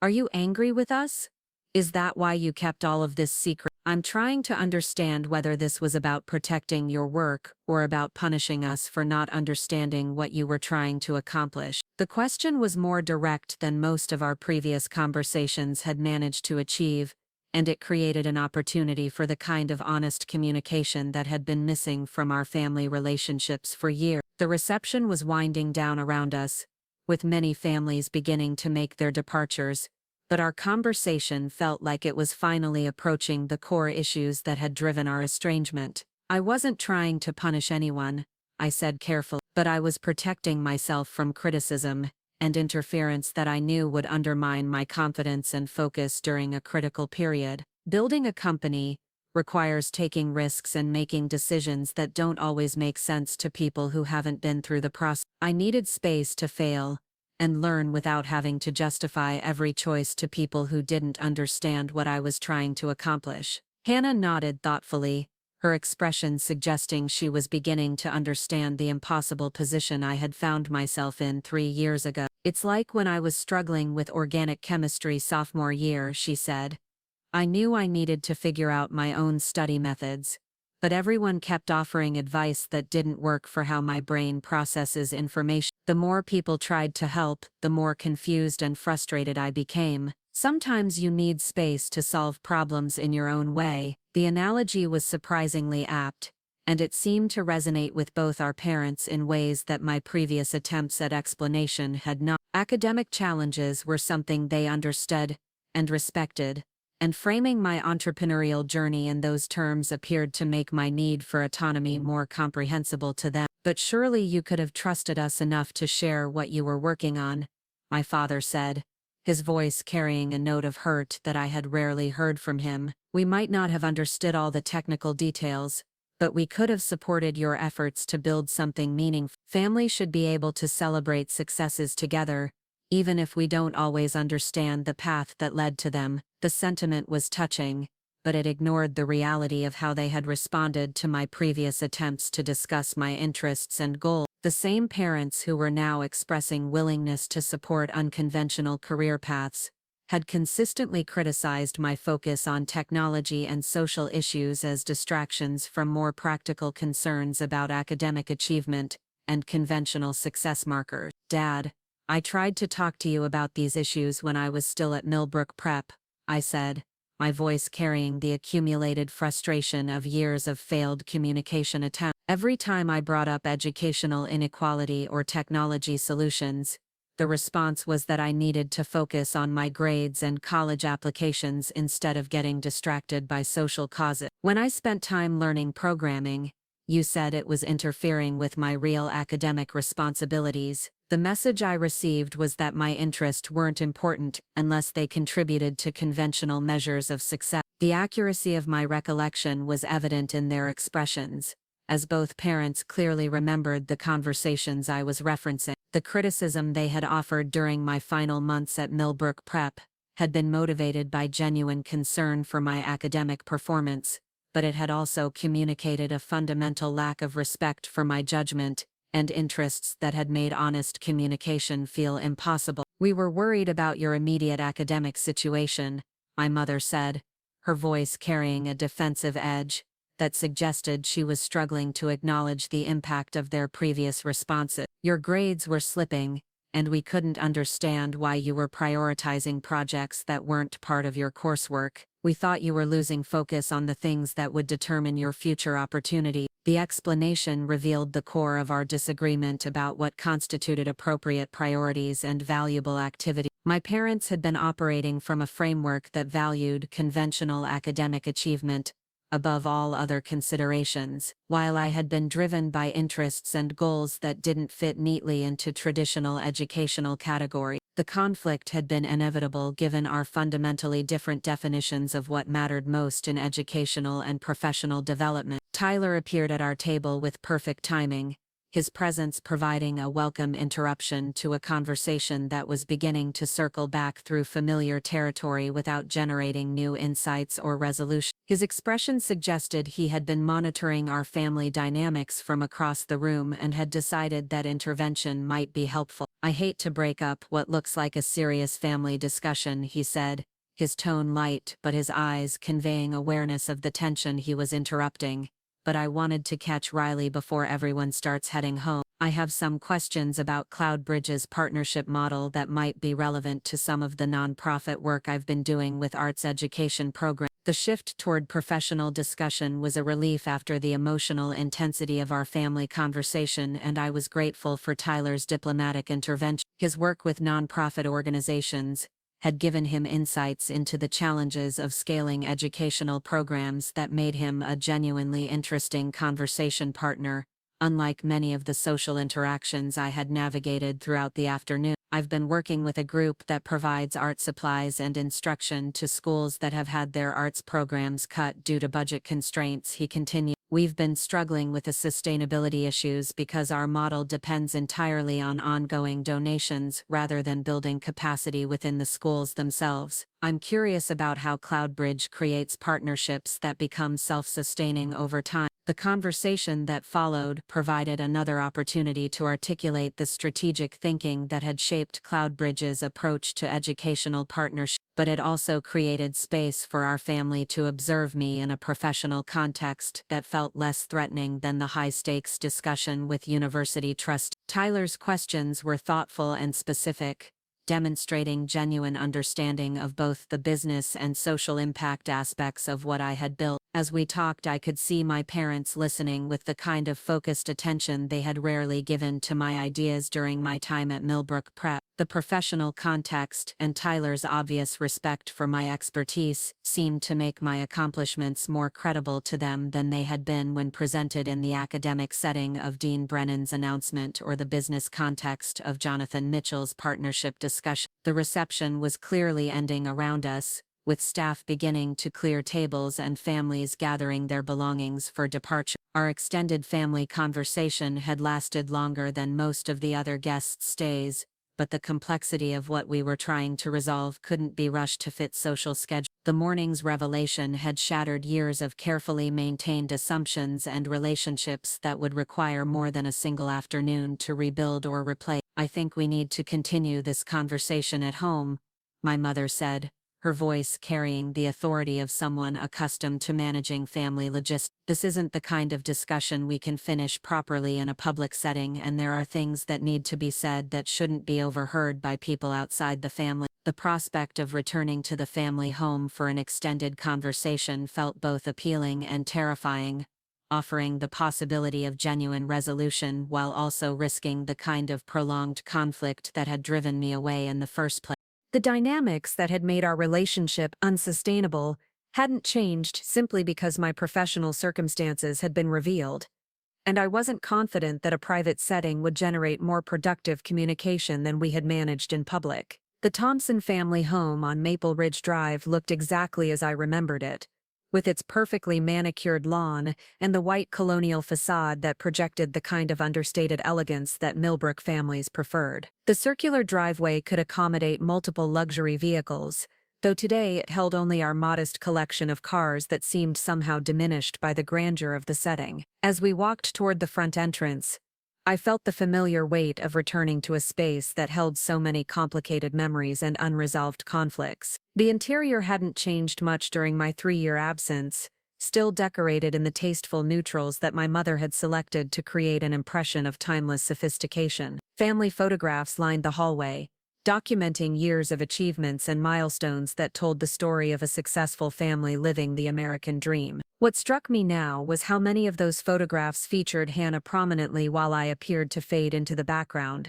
"Are you angry with us? Is that why you kept all of this secret? I'm trying to understand whether this was about protecting your work or about punishing us for not understanding what you were trying to accomplish." The question was more direct than most of our previous conversations had managed to achieve, and it created an opportunity for the kind of honest communication that had been missing from our family relationships for years. The reception was winding down around us, with many families beginning to make their departures, but our conversation felt like it was finally approaching the core issues that had driven our estrangement. "I wasn't trying to punish anyone," I said carefully, "but I was protecting myself from criticism and interference that I knew would undermine my confidence and focus during a critical period. Building a company requires taking risks and making decisions that don't always make sense to people who haven't been through the process. I needed space to fail and learn without having to justify every choice to people who didn't understand what I was trying to accomplish." Hannah nodded thoughtfully, her expression suggesting she was beginning to understand the impossible position I had found myself in 3 years ago. "It's like when I was struggling with organic chemistry sophomore year," she said. "I knew I needed to figure out my own study methods, but everyone kept offering advice that didn't work for how my brain processes information. The more people tried to help, the more confused and frustrated I became. Sometimes you need space to solve problems in your own way. The analogy was surprisingly apt, and it seemed to resonate with both our parents in ways that my previous attempts at explanation had not. Academic challenges were something they understood and respected, and framing my entrepreneurial journey in those terms appeared to make my need for autonomy more comprehensible to them. But surely you could have trusted us enough to share what you were working on, my father said, his voice carrying a note of hurt that I had rarely heard from him. We might not have understood all the technical details, but we could have supported your efforts to build something meaningful. Family should be able to celebrate successes together, even if we don't always understand the path that led to them. The sentiment was touching, but it ignored the reality of how they had responded to my previous attempts to discuss my interests and goals. The same parents who were now expressing willingness to support unconventional career paths had consistently criticized my focus on technology and social issues as distractions from more practical concerns about academic achievement and conventional success markers. Dad, I tried to talk to you about these issues when I was still at Millbrook Prep, I said, my voice carrying the accumulated frustration of years of failed communication attempts. Every time I brought up educational inequality or technology solutions, the response was that I needed to focus on my grades and college applications instead of getting distracted by social causes. When I spent time learning programming, you said it was interfering with my real academic responsibilities. The message I received was that my interests weren't important unless they contributed to conventional measures of success. The accuracy of my recollection was evident in their expressions, as both parents clearly remembered the conversations I was referencing. The criticism they had offered during my final months at Millbrook Prep had been motivated by genuine concern for my academic performance, but it had also communicated a fundamental lack of respect for my judgment and interests that had made honest communication feel impossible. We were worried about your immediate academic situation, my mother said, her voice carrying a defensive edge that suggested she was struggling to acknowledge the impact of their previous responses. Your grades were slipping, and we couldn't understand why you were prioritizing projects that weren't part of your coursework. We thought you were losing focus on the things that would determine your future opportunity. The explanation revealed the core of our disagreement about what constituted appropriate priorities and valuable activity. My parents had been operating from a framework that valued conventional academic achievement above all other considerations, while I had been driven by interests and goals that didn't fit neatly into traditional educational categories. The conflict had been inevitable given our fundamentally different definitions of what mattered most in educational and professional development. Tyler appeared at our table with perfect timing, his presence providing a welcome interruption to a conversation that was beginning to circle back through familiar territory without generating new insights or resolution. His expression suggested he had been monitoring our family dynamics from across the room and had decided that intervention might be helpful. I hate to break up what looks like a serious family discussion, he said, his tone light but his eyes conveying awareness of the tension he was interrupting. But I wanted to catch Riley before everyone starts heading home. I have some questions about Cloudbridge's partnership model that might be relevant to some of the nonprofit work I've been doing with arts education programs. The shift toward professional discussion was a relief after the emotional intensity of our family conversation, and I was grateful for Tyler's diplomatic intervention. His work with nonprofit organizations had given him insights into the challenges of scaling educational programs that made him a genuinely interesting conversation partner. Unlike many of the social interactions I had navigated throughout the afternoon, I've been working with a group that provides art supplies and instruction to schools that have had their arts programs cut due to budget constraints, he continued. We've been struggling with the sustainability issues because our model depends entirely on ongoing donations rather than building capacity within the schools themselves. I'm curious about how Cloudbridge creates partnerships that become self-sustaining over time. The conversation that followed provided another opportunity to articulate the strategic thinking that had shaped Cloudbridge's approach to educational partnership, but it also created space for our family to observe me in a professional context that felt less threatening than the high-stakes discussion with university trust. Tyler's questions were thoughtful and specific, demonstrating genuine understanding of both the business and social impact aspects of what I had built. As we talked, I could see my parents listening with the kind of focused attention they had rarely given to my ideas during my time at Millbrook Prep. The professional context and Tyler's obvious respect for my expertise seemed to make my accomplishments more credible to them than they had been when presented in the academic setting of Dean Brennan's announcement or the business context of Jonathan Mitchell's partnership discussion. The reception was clearly ending around us, with staff beginning to clear tables and families gathering their belongings for departure. Our extended family conversation had lasted longer than most of the other guests' stays, but the complexity of what we were trying to resolve couldn't be rushed to fit social schedules. The morning's revelation had shattered years of carefully maintained assumptions and relationships that would require more than a single afternoon to rebuild or replace. "I think we need to continue this conversation at home," my mother said, her voice carrying the authority of someone accustomed to managing family logistics. "This isn't the kind of discussion we can finish properly in a public setting, and there are things that need to be said that shouldn't be overheard by people outside the family." The prospect of returning to the family home for an extended conversation felt both appealing and terrifying, offering the possibility of genuine resolution while also risking the kind of prolonged conflict that had driven me away in the first place. The dynamics that had made our relationship unsustainable hadn't changed simply because my professional circumstances had been revealed, and I wasn't confident that a private setting would generate more productive communication than we had managed in public. The Thompson family home on Maple Ridge Drive looked exactly as I remembered it, with its perfectly manicured lawn and the white colonial facade that projected the kind of understated elegance that Millbrook families preferred. The circular driveway could accommodate multiple luxury vehicles, though today it held only our modest collection of cars that seemed somehow diminished by the grandeur of the setting. As we walked toward the front entrance, I felt the familiar weight of returning to a space that held so many complicated memories and unresolved conflicts. The interior hadn't changed much during my 3-year absence, still decorated in the tasteful neutrals that my mother had selected to create an impression of timeless sophistication. Family photographs lined the hallway, documenting years of achievements and milestones that told the story of a successful family living the American dream. What struck me now was how many of those photographs featured Hannah prominently while I appeared to fade into the background,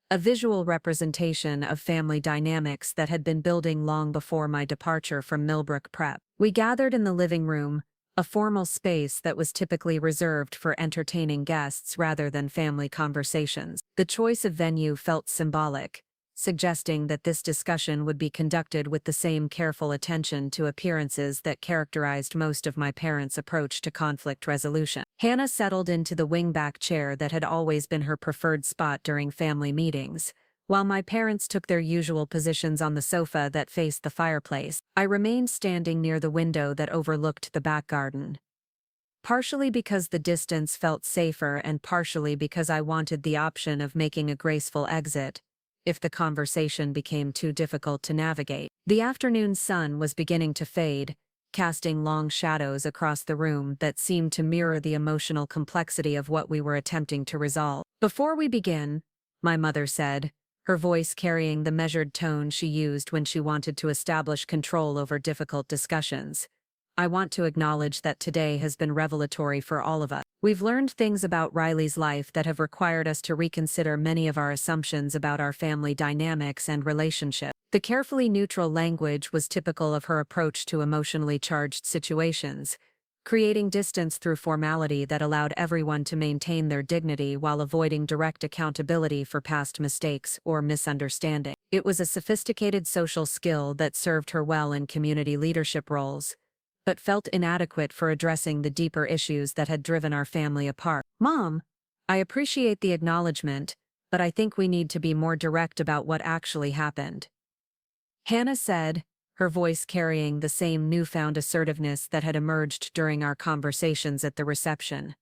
a visual representation of family dynamics that had been building long before my departure from Millbrook Prep. We gathered in the living room, a formal space that was typically reserved for entertaining guests rather than family conversations. The choice of venue felt symbolic, suggesting that this discussion would be conducted with the same careful attention to appearances that characterized most of my parents' approach to conflict resolution. Hannah settled into the wingback chair that had always been her preferred spot during family meetings, while my parents took their usual positions on the sofa that faced the fireplace. I remained standing near the window that overlooked the back garden, partially because the distance felt safer and partially because I wanted the option of making a graceful exit if the conversation became too difficult to navigate. The afternoon sun was beginning to fade, casting long shadows across the room that seemed to mirror the emotional complexity of what we were attempting to resolve. "Before we begin," my mother said, her voice carrying the measured tone she used when she wanted to establish control over difficult discussions, "I want to acknowledge that today has been revelatory for all of us. We've learned things about Riley's life that have required us to reconsider many of our assumptions about our family dynamics and relationship." The carefully neutral language was typical of her approach to emotionally charged situations, creating distance through formality that allowed everyone to maintain their dignity while avoiding direct accountability for past mistakes or misunderstanding. It was a sophisticated social skill that served her well in community leadership roles, but felt inadequate for addressing the deeper issues that had driven our family apart. "Mom, I appreciate the acknowledgement, but I think we need to be more direct about what actually happened," Hannah said, her voice carrying the same newfound assertiveness that had emerged during our conversations at the reception.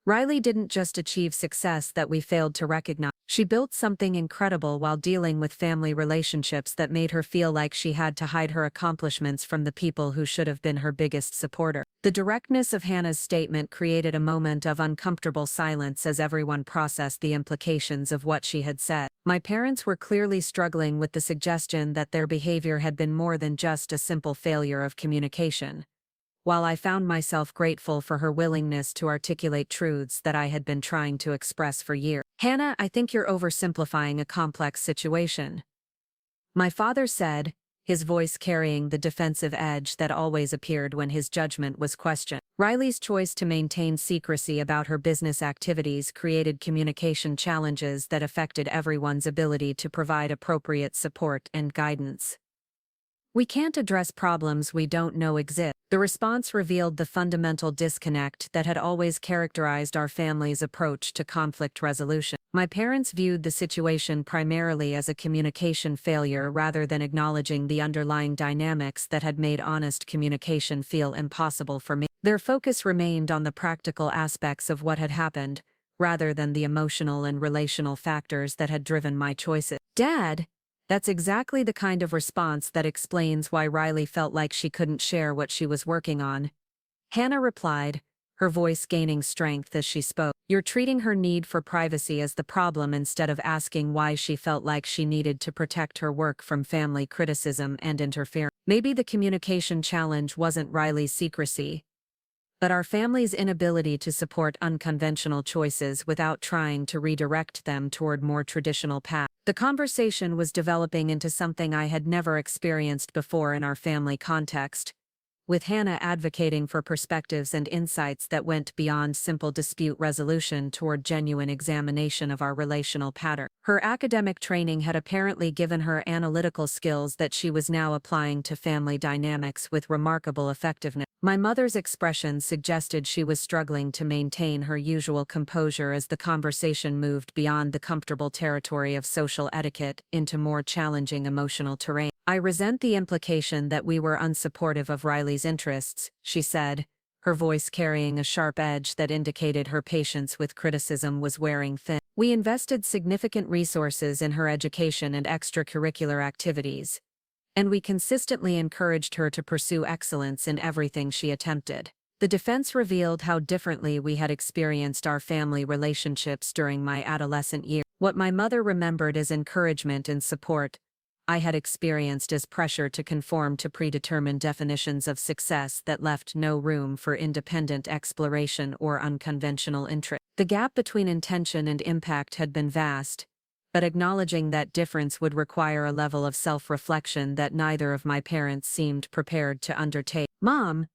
Riley didn't just achieve success that we failed to recognize. She built something incredible while dealing with family relationships that made her feel like she had to hide her accomplishments from the people who should have been her biggest supporter. The directness of Hannah's statement created a moment of uncomfortable silence as everyone processed the implications of what she had said. My parents were clearly struggling with the suggestion that their behavior had been more than just a simple failure of communication. While I found myself grateful for her willingness to articulate truths that I had been trying to express for years. "Hannah, I think you're oversimplifying a complex situation," my father said, his voice carrying the defensive edge that always appeared when his judgment was questioned. Riley's choice to maintain secrecy about her business activities created communication challenges that affected everyone's ability to provide appropriate support and guidance. "We can't address problems we don't know exist." The response revealed the fundamental disconnect that had always characterized our family's approach to conflict resolution. My parents viewed the situation primarily as a communication failure rather than acknowledging the underlying dynamics that had made honest communication feel impossible for me. Their focus remained on the practical aspects of what had happened, rather than the emotional and relational factors that had driven my choices. "Dad, that's exactly the kind of response that explains why Riley felt like she couldn't share what she was working on," Hannah replied, her voice gaining strength as she spoke. "You're treating her need for privacy as the problem instead of asking why she felt like she needed to protect her work from family criticism and interference. Maybe the communication challenge wasn't Riley's secrecy, but our family's inability to support unconventional choices without trying to redirect them toward more traditional paths." The conversation was developing into something I had never experienced before in our family context, with Hannah advocating for perspectives and insights that went beyond simple dispute resolution toward genuine examination of our relational pattern. Her academic training had apparently given her analytical skills that she was now applying to family dynamics with remarkable effectiveness. My mother's expression suggested she was struggling to maintain her usual composure as the conversation moved beyond the comfortable territory of social etiquette into more challenging emotional terrain. "I resent the implication that we were unsupportive of Riley's interests," she said, her voice carrying a sharp edge that indicated her patience with criticism was wearing thin. "We invested significant resources in her education and extracurricular activities, and we consistently encouraged her to pursue excellence in everything she attempted." The defense revealed how differently we had experienced our family relationships during my adolescent years. What my mother remembered as encouragement and support, I had experienced as pressure to conform to predetermined definitions of success that left no room for independent exploration or unconventional interest. The gap between intention and impact had been vast, but acknowledging that difference would require a level of self-reflection that neither of my parents seemed prepared to undertake. "Mom,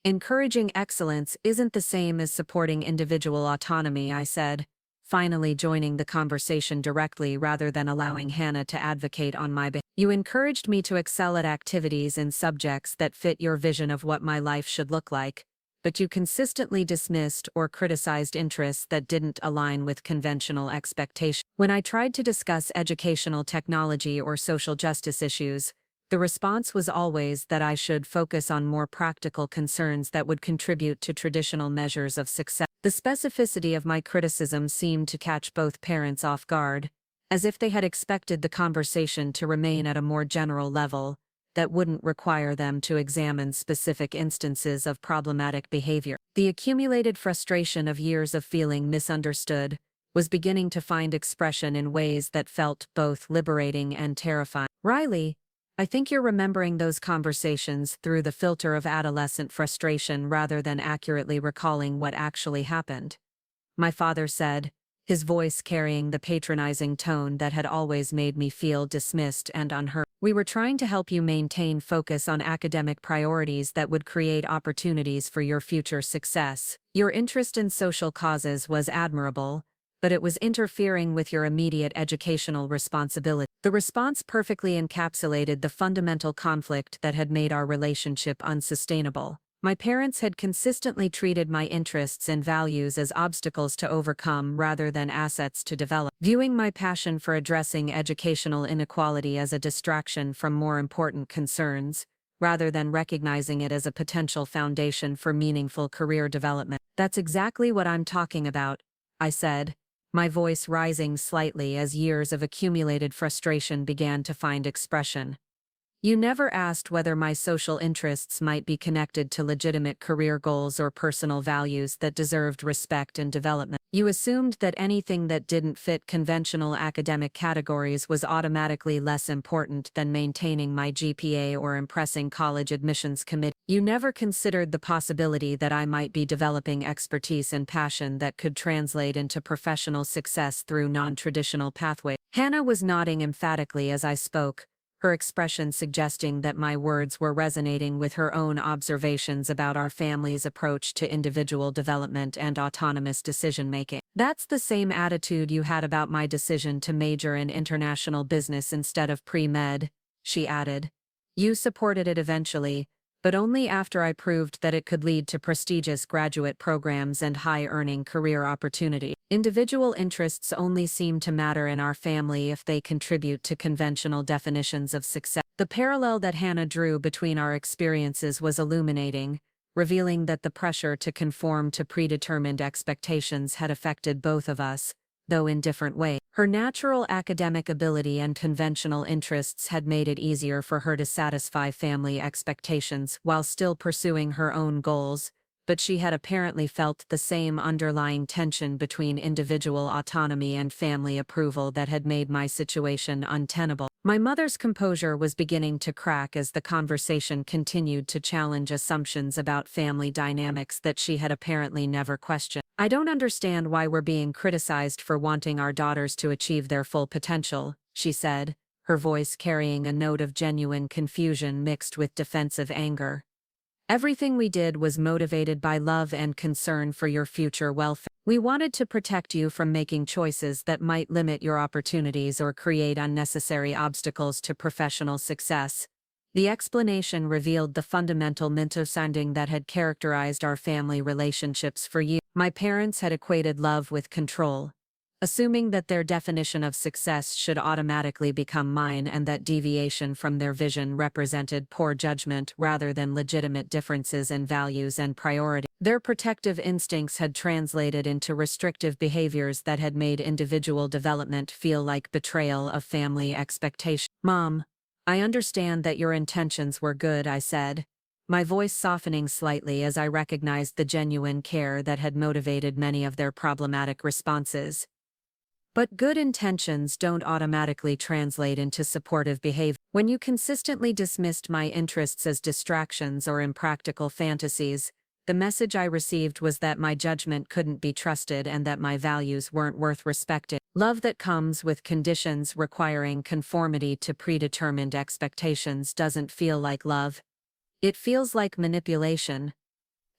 encouraging excellence isn't the same as supporting individual autonomy," I said, finally joining the conversation directly rather than allowing Hannah to advocate on my behalf. "You encouraged me to excel at activities and subjects that fit your vision of what my life should look like, but you consistently dismissed or criticized interests that didn't align with conventional expectations. When I tried to discuss educational technology or social justice issues, the response was always that I should focus on more practical concerns that would contribute to traditional measures of success." The specificity of my criticism seemed to catch both parents off guard, as if they had expected the conversation to remain at a more general level that wouldn't require them to examine specific instances of problematic behavior. The accumulated frustration of years of feeling misunderstood was beginning to find expression in ways that felt both liberating and terrifying. "Riley, I think you're remembering those conversations through the filter of adolescent frustration rather than accurately recalling what actually happened," my father said, his voice carrying the patronizing tone that had always made me feel dismissed and unheard. "We were trying to help you maintain focus on academic priorities that would create opportunities for your future success. Your interest in social causes was admirable, but it was interfering with your immediate educational responsibility." The response perfectly encapsulated the fundamental conflict that had made our relationship unsustainable. My parents had consistently treated my interests and values as obstacles to overcome rather than assets to develop, viewing my passion for addressing educational inequality as a distraction from more important concerns, rather than recognizing it as a potential foundation for meaningful career development. "That's exactly what I'm talking about," I said, my voice rising slightly as years of accumulated frustration began to find expression. "You never asked whether my social interests might be connected to legitimate career goals or personal values that deserved respect and development. You assumed that anything that didn't fit conventional academic categories was automatically less important than maintaining my GPA or impressing college admissions committee. You never considered the possibility that I might be developing expertise and passion that could translate into professional success through non-traditional pathways." Hannah was nodding emphatically as I spoke, her expression suggesting that my words were resonating with her own observations about our family's approach to individual development and autonomous decision-making. "That's the same attitude you had about my decision to major in international business instead of pre-med," she added. "You supported it eventually, but only after I proved that it could lead to prestigious graduate programs and high-earning career opportunities. Individual interests only seem to matter in our family if they contribute to conventional definitions of success." The parallel that Hannah drew between our experiences was illuminating, revealing that the pressure to conform to predetermined expectations had affected both of us, though in different ways. Her natural academic ability and conventional interests had made it easier for her to satisfy family expectations while still pursuing her own goals, but she had apparently felt the same underlying tension between individual autonomy and family approval that had made my situation untenable. My mother's composure was beginning to crack as the conversation continued to challenge assumptions about family dynamics that she had apparently never questioned. "I don't understand why we're being criticized for wanting our daughters to achieve their full potential," she said, her voice carrying a note of genuine confusion mixed with defensive anger. "Everything we did was motivated by love and concern for your future welfare. We wanted to protect you from making choices that might limit your opportunities or create unnecessary obstacles to professional success." The explanation revealed the fundamental misunderstanding that had characterized our family relationships for years. My parents had equated love with control, assuming that their definition of success should automatically become mine and that deviation from their vision represented poor judgment rather than legitimate differences in values and priorities. Their protective instincts had translated into restrictive behaviors that had made individual development feel like betrayal of family expectations. "Mom, I understand that your intentions were good," I said, my voice softening slightly as I recognized the genuine care that had motivated many of their problematic responses. "But good intentions don't automatically translate into supportive behavior. When you consistently dismissed my interests as distractions or impractical fantasies, the message I received was that my judgment couldn't be trusted and that my values weren't worth respecting. Love that comes with conditions requiring conformity to predetermined expectations doesn't feel like love. It feels like manipulation."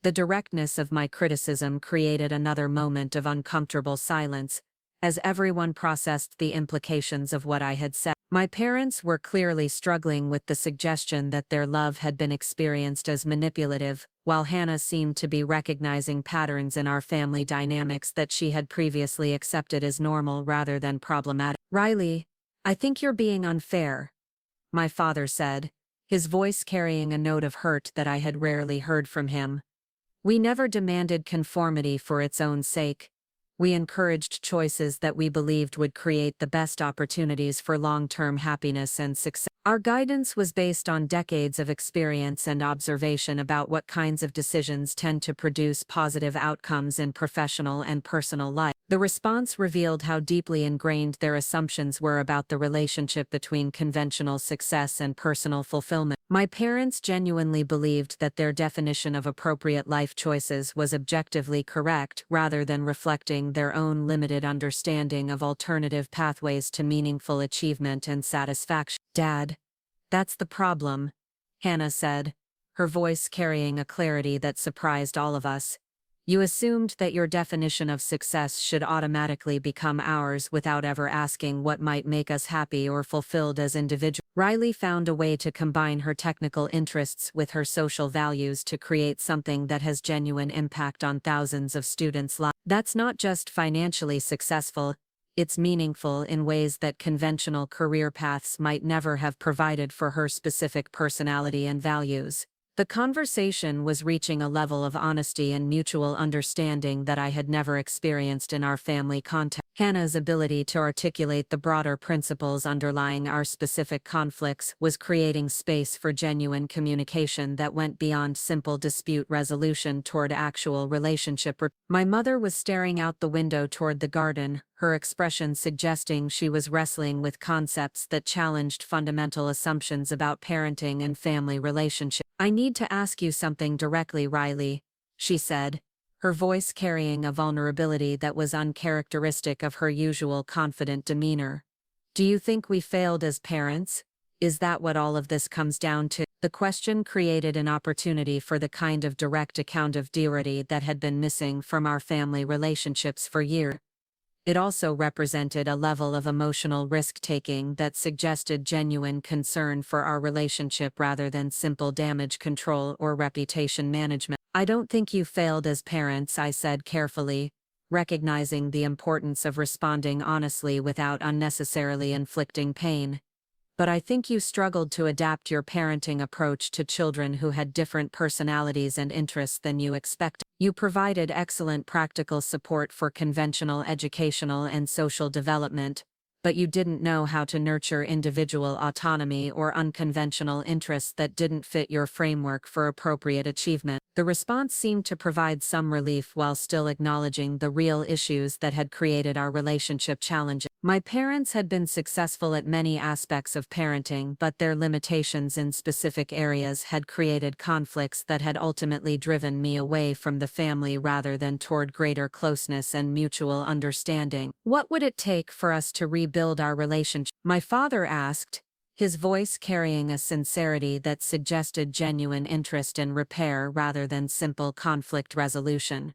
The directness of my criticism created another moment of uncomfortable silence, as everyone processed the implications of what I had said. My parents were clearly struggling with the suggestion that their love had been experienced as manipulative, while Hannah seemed to be recognizing patterns in our family dynamics that she had previously accepted as normal rather than problematic. "Riley, I think you're being unfair," my father said, his voice carrying a note of hurt that I had rarely heard from him. "We never demanded conformity for its own sake. We encouraged choices that we believed would create the best opportunities for long-term happiness and success. Our guidance was based on decades of experience and observation about what kinds of decisions tend to produce positive outcomes in professional and personal life." The response revealed how deeply ingrained their assumptions were about the relationship between conventional success and personal fulfillment. My parents genuinely believed that their definition of appropriate life choices was objectively correct rather than reflecting their own limited understanding of alternative pathways to meaningful achievement and satisfaction. "Dad, that's the problem," Hannah said, her voice carrying a clarity that surprised all of us. You assumed that your definition of success should automatically become ours without ever asking what might make us happy or fulfilled as individuals. Riley found a way to combine her technical interests with her social values to create something that has genuine impact on thousands of students' lives. That's not just financially successful, it's meaningful in ways that conventional career paths might never have provided for her specific personality and values. The conversation was reaching a level of honesty and mutual understanding that I had never experienced in our family context. Hannah's ability to articulate the broader principles underlying our specific conflicts was creating space for genuine communication that went beyond simple dispute resolution toward actual relationship. My mother was staring out the window toward the garden, her expression suggesting she was wrestling with concepts that challenged fundamental assumptions about parenting and family relationships. "I need to ask you something directly, Riley," she said, her voice carrying a vulnerability that was uncharacteristic of her usual confident demeanor. "Do you think we failed as parents? Is that what all of this comes down to?" The question created an opportunity for the kind of direct accountability that had been missing from our family relationships for years. It also represented a level of emotional risk-taking that suggested genuine concern for our relationship rather than simple damage control or reputation management. "I don't think you failed as parents," I said carefully, recognizing the importance of responding honestly without unnecessarily inflicting pain. "But I think you struggled to adapt your parenting approach to children who had different personalities and interests than you expected. You provided excellent practical support for conventional educational and social development, but you didn't know how to nurture individual autonomy or unconventional interests that didn't fit your framework for appropriate achievement." The response seemed to provide some relief while still acknowledging the real issues that had created our relationship challenges. My parents had been successful at many aspects of parenting, but their limitations in specific areas had created conflicts that had ultimately driven me away from the family rather than toward greater closeness and mutual understanding. "What would it take for us to rebuild our relationship?" my father asked, his voice carrying a sincerity that suggested genuine interest in repair rather than simple conflict resolution.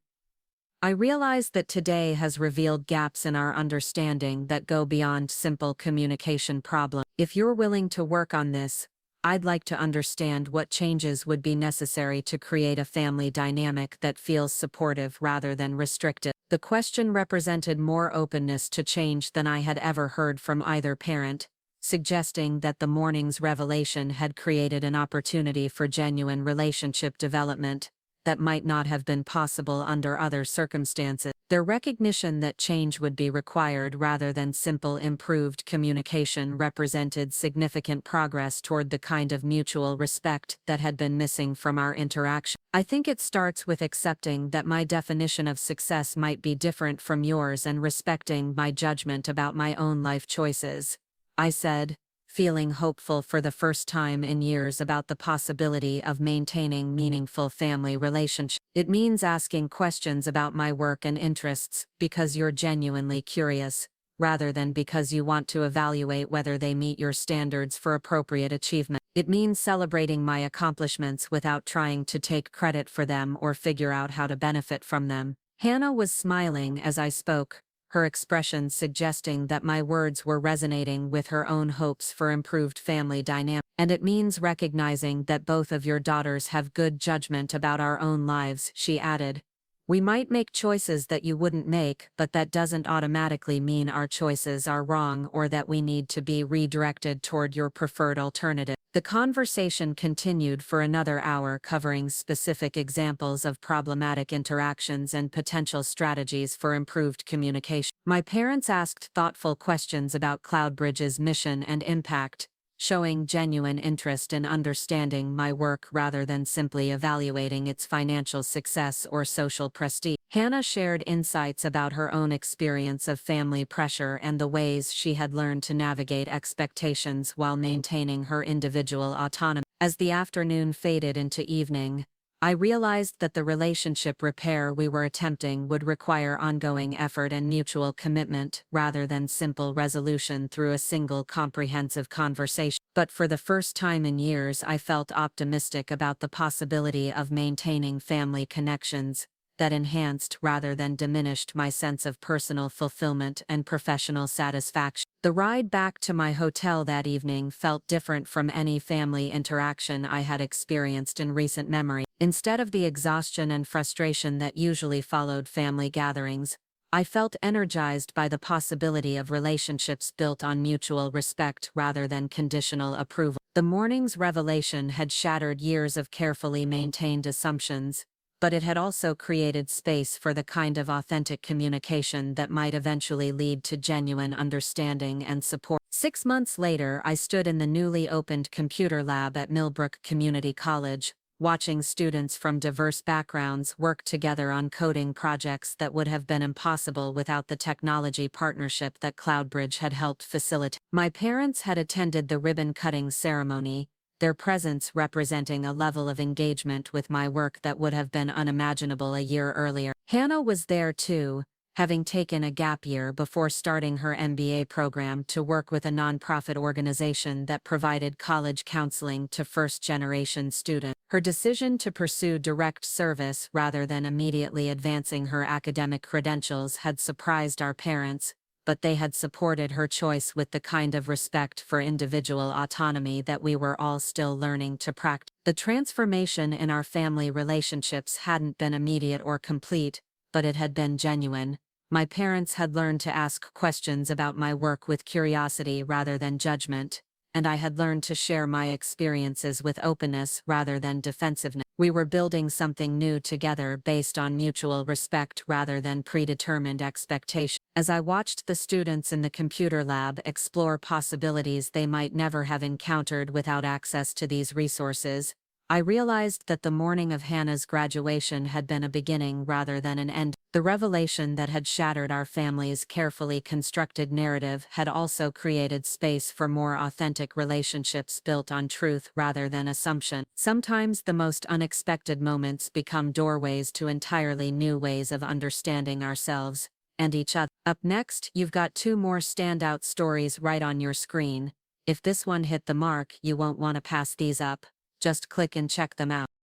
I realize that today has revealed gaps in our understanding that go beyond simple communication problems. If you're willing to work on this, I'd like to understand what changes would be necessary to create a family dynamic that feels supportive rather than restrictive. The question represented more openness to change than I had ever heard from either parent, suggesting that the morning's revelation had created an opportunity for genuine relationship development that might not have been possible under other circumstances. Their recognition that change would be required rather than simple improved communication represented significant progress toward the kind of mutual respect that had been missing from our interaction. "I think it starts with accepting that my definition of success might be different from yours and respecting my judgment about my own life choices," I said, feeling hopeful for the first time in years about the possibility of maintaining meaningful family relationships. "It means asking questions about my work and interests because you're genuinely curious, rather than because you want to evaluate whether they meet your standards for appropriate achievement. It means celebrating my accomplishments without trying to take credit for them or figure out how to benefit from them." Hannah was smiling as I spoke, her expression suggesting that my words were resonating with her own hopes for improved family dynamics. "And it means recognizing that both of your daughters have good judgment about our own lives," she added. "We might make choices that you wouldn't make, but that doesn't automatically mean our choices are wrong or that we need to be redirected toward your preferred alternative." The conversation continued for another hour, covering specific examples of problematic interactions and potential strategies for improved communication. My parents asked thoughtful questions about Cloudbridge's mission and impact, showing genuine interest in understanding my work rather than simply evaluating its financial success or social prestige. Hannah shared insights about her own experience of family pressure and the ways she had learned to navigate expectations while maintaining her individual autonomy. As the afternoon faded into evening, I realized that the relationship repair we were attempting would require ongoing effort and mutual commitment rather than simple resolution through a single comprehensive conversation. But for the first time in years, I felt optimistic about the possibility of maintaining family connections that enhanced rather than diminished my sense of personal fulfillment and professional satisfaction. The ride back to my hotel that evening felt different from any family interaction I had experienced in recent memory. Instead of the exhaustion and frustration that usually followed family gatherings, I felt energized by the possibility of relationships built on mutual respect rather than conditional approval. The morning's revelation had shattered years of carefully maintained assumptions, but it had also created space for the kind of authentic communication that might eventually lead to genuine understanding and support. 6 months later, I stood in the newly opened computer lab at Millbrook Community College, watching students from diverse backgrounds work together on coding projects that would have been impossible without the technology partnership that Cloudbridge had helped facilitate. My parents had attended the ribbon-cutting ceremony, their presence representing a level of engagement with my work that would have been unimaginable a year earlier. Hannah was there too, having taken a gap year before starting her MBA program to work with a nonprofit organization that provided college counseling to first-generation students. Her decision to pursue direct service rather than immediately advancing her academic credentials had surprised our parents, but they had supported her choice with the kind of respect for individual autonomy that we were all still learning to practice. The transformation in our family relationships hadn't been immediate or complete, but it had been genuine. My parents had learned to ask questions about my work with curiosity rather than judgment, and I had learned to share my experiences with openness rather than defensiveness. We were building something new together based on mutual respect rather than predetermined expectation. As I watched the students in the computer lab explore possibilities they might never have encountered without access to these resources, I realized that the morning of Hannah's graduation had been a beginning rather than an end. The revelation that had shattered our family's carefully constructed narrative had also created space for more authentic relationships built on truth rather than assumption. Sometimes the most unexpected moments become doorways to entirely new ways of understanding ourselves and each other. Up next, you've got 2 more standout stories right on your screen. If this one hit the mark, you won't want to pass these up. Just click and check them out.